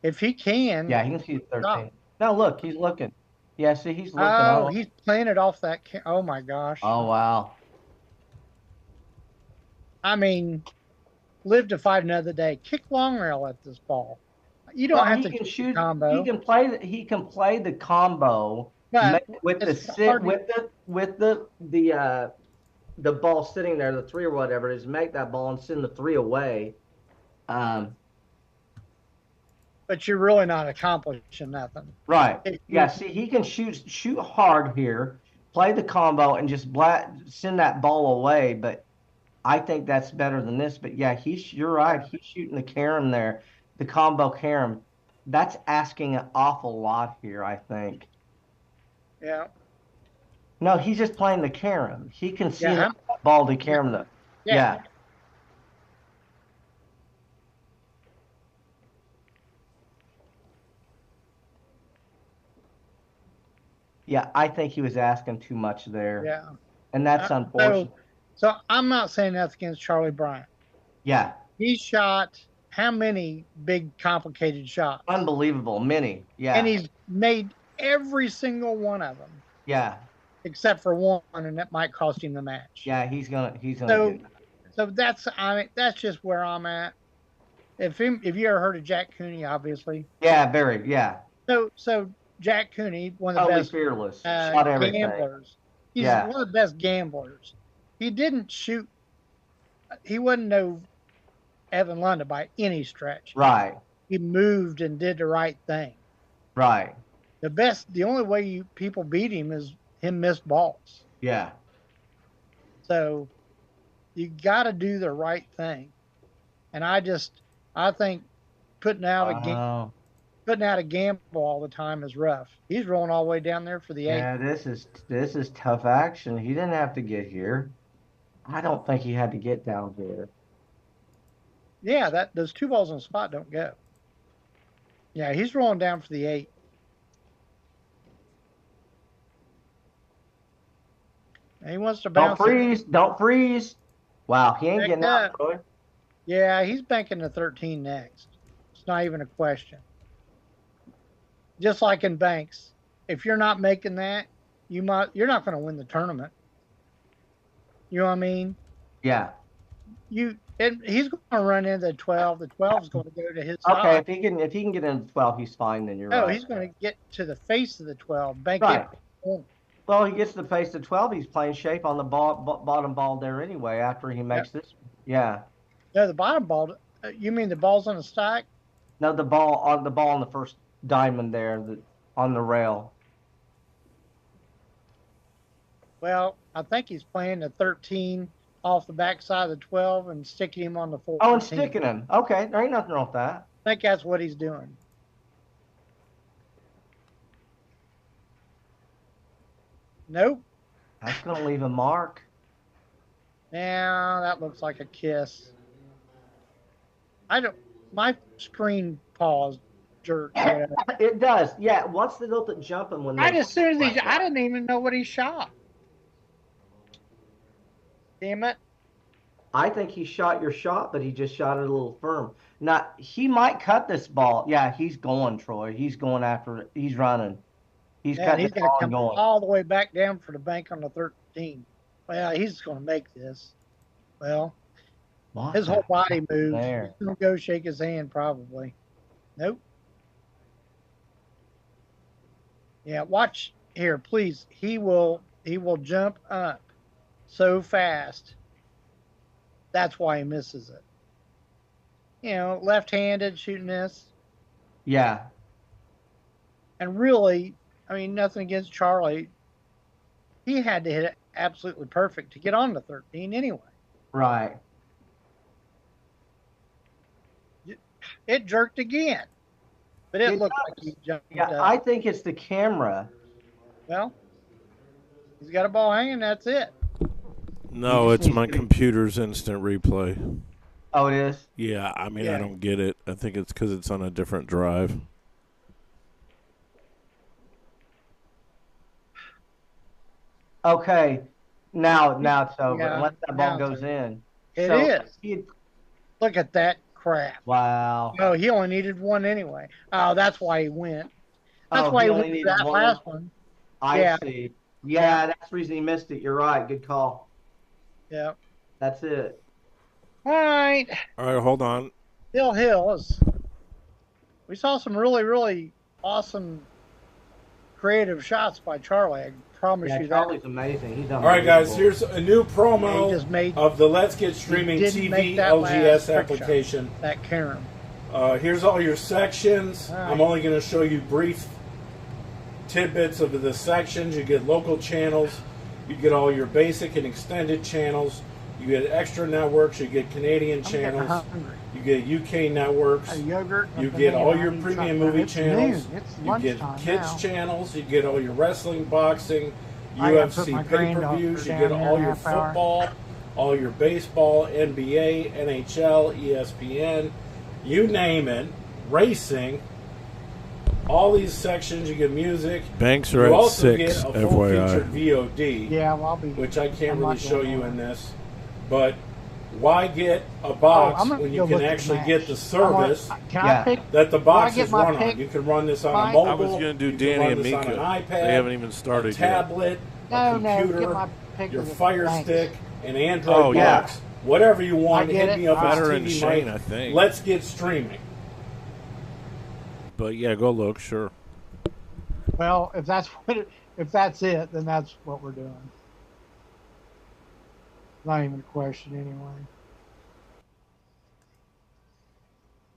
If he can, Yeah, he can see stop. 13. No, look, he's looking. Yeah, see, he's looking. Oh, Oh, he's playing it off that. Oh my gosh. oh wow. I mean, live to fight another day. Kick long rail at this ball. You don't Well, have he to can kick the shoot. He combo, can play. He can play the combo but with the it's sit hard to. with the ball sitting there, the 3 or whatever it is. Make that ball and send the 3 away. Um, But you're really not accomplishing nothing. Right. If Yeah. you, See, he can shoot hard here, play the combo, and just send that ball away. But I think that's better than this. But yeah, you're right. He's shooting the carom there, the combo carom. That's asking an awful lot here, I think. yeah, No, he's just playing the carom. He can see yeah, that ball to carom. yeah. Yeah. Yeah, I think he was asking too much there. Yeah. And that's unfortunate. So I'm not saying that's against Charlie Bryant. Yeah. He shot how many big complicated shots? Unbelievable. Many. Yeah. And he's made every single one of them. Yeah. Except for one, and that might cost him the match. Yeah, he's gonna So, get it. so that's just where I'm at. If you ever heard of Jack Cooney, obviously. Yeah, very. Yeah. So Jack Cooney, one of the Totally best fearless. Shot everything. gamblers. He's Yeah. one of the best gamblers. He didn't shoot. He wasn't no Evan Lunda by any stretch. Right. He moved and did the right thing. Right. The only way people beat him is him missed balls. Yeah. So you got to do the right thing. And I think putting out a gamble all the time is rough. He's rolling all the way down there for the 8. Yeah, this is tough action. He didn't have to get here. I don't think he had to get down here. Yeah, those 2 balls on the spot don't go. Yeah, he's rolling down for the 8. And he wants to bounce. Don't freeze. Wow, he ain't getting out, Troy. Yeah, he's banking the 13 next. It's not even a question. Just like in banks, if you're not making that, you're not going to win the tournament. You know what I mean? Yeah. He's going to run into the 12. The 12 is going to go to his Okay, side. if he can get in 12, he's fine. Then you're right. No, he's going to get to the face of the 12. Bank Right. it. Well, he gets to the face of 12. He's playing shape on the bottom ball there anyway. After he makes this, yeah. No, the bottom ball. You mean the ball's on the stack? No, the ball on the first diamond there, on the rail. Well, I think he's playing the 13 off the backside of the 12 and sticking him on the 14. Oh, and sticking him. Okay, there ain't nothing wrong with that. I think that's what he's doing. Nope. That's gonna leave a mark. Now that looks like a kiss. My screen paused jerk. Yeah. It does. Yeah. Once they built it jumping when Right they as soon as I didn't even know what he shot. Damn it. I think he shot your shot, but he just shot it a little firm. Now, he might cut this ball. Yeah, he's going, Troy. He's going after it. He's running. He's Yeah, cutting he's it going to ball and come going. all the way back down for the bank on the 13. Well, he's going to make this. Well, What his the whole body heck is moved. there? He's going to go shake his hand probably. Nope. Yeah, watch here, please. He will jump up so fast. That's why he misses it. You know, left-handed shooting this. Yeah. And really, I mean, nothing against Charlie. He had to hit it absolutely perfect to get on the 13 anyway. Right. It jerked again. But it looked does. like he jumped Yeah, up. I think it's the camera. Well, he's got a ball hanging. That's it. No, He it's just my needs to be- computer's instant replay. Oh, it is? Yeah, I mean, Yeah. I don't get it. I think it's because it's on a different drive. Okay. Now it's over. Yeah, Unless that now ball it's goes in. It So, is. Look at that crap. Wow. No, he only needed one anyway. Oh, that's why he went. That's why he only went needed that one. last one. I Yeah. see. Yeah, that's the reason he missed it. You're right. Good call. Yeah. That's it. All right. All right, hold on. Bill Hills. We saw some really, really awesome creative shots by Charlie. I promise Yeah, you Charlie's amazing. He's All right, guys, unbelievable. here's a new He promo just made of the Let's Get Streaming didn't TV make that LGS last trick application. that Karen. Here's all your sections. All right. I'm only going to show you brief tidbits of the sections. You get local channels. You get all your basic and extended channels. You get extra networks. You get Canadian I'm getting channels. hungry. You get UK networks. A yogurt. and You a get banana. all I your need premium something. movie It's channels. noon. It's You get lunchtime kids now. channels. You get all your wrestling, boxing, I gotta put UFC my pay-per-views. You granddaughter get down all in a your half hour. football, all your baseball, NBA, NHL, ESPN, you name it, racing. All these sections, you get music. Banks You are at also 6, get a full-featured FYI. VOD, Yeah, well, I'll be. which I can't I'm really not show going you on. in this. But why get a box I'm gonna when go you look can at actually match. get the service Can Yeah. I pick? that the box get is my run on? pick, You can run this on a Mike? mobile. I was going to do you can Danny run and this on Mika. an iPad. They haven't even a started yet. tablet, No, a no, computer, get my pick your of the Fire thanks. Stick, an Android Oh, yeah. box, whatever you want. I get Hit me it. up Better on than Shane, I TvMike. think. Let's get streaming. But yeah, go look, sure. Well, if that's if that's it, then that's what we're doing. Not even a question anyway.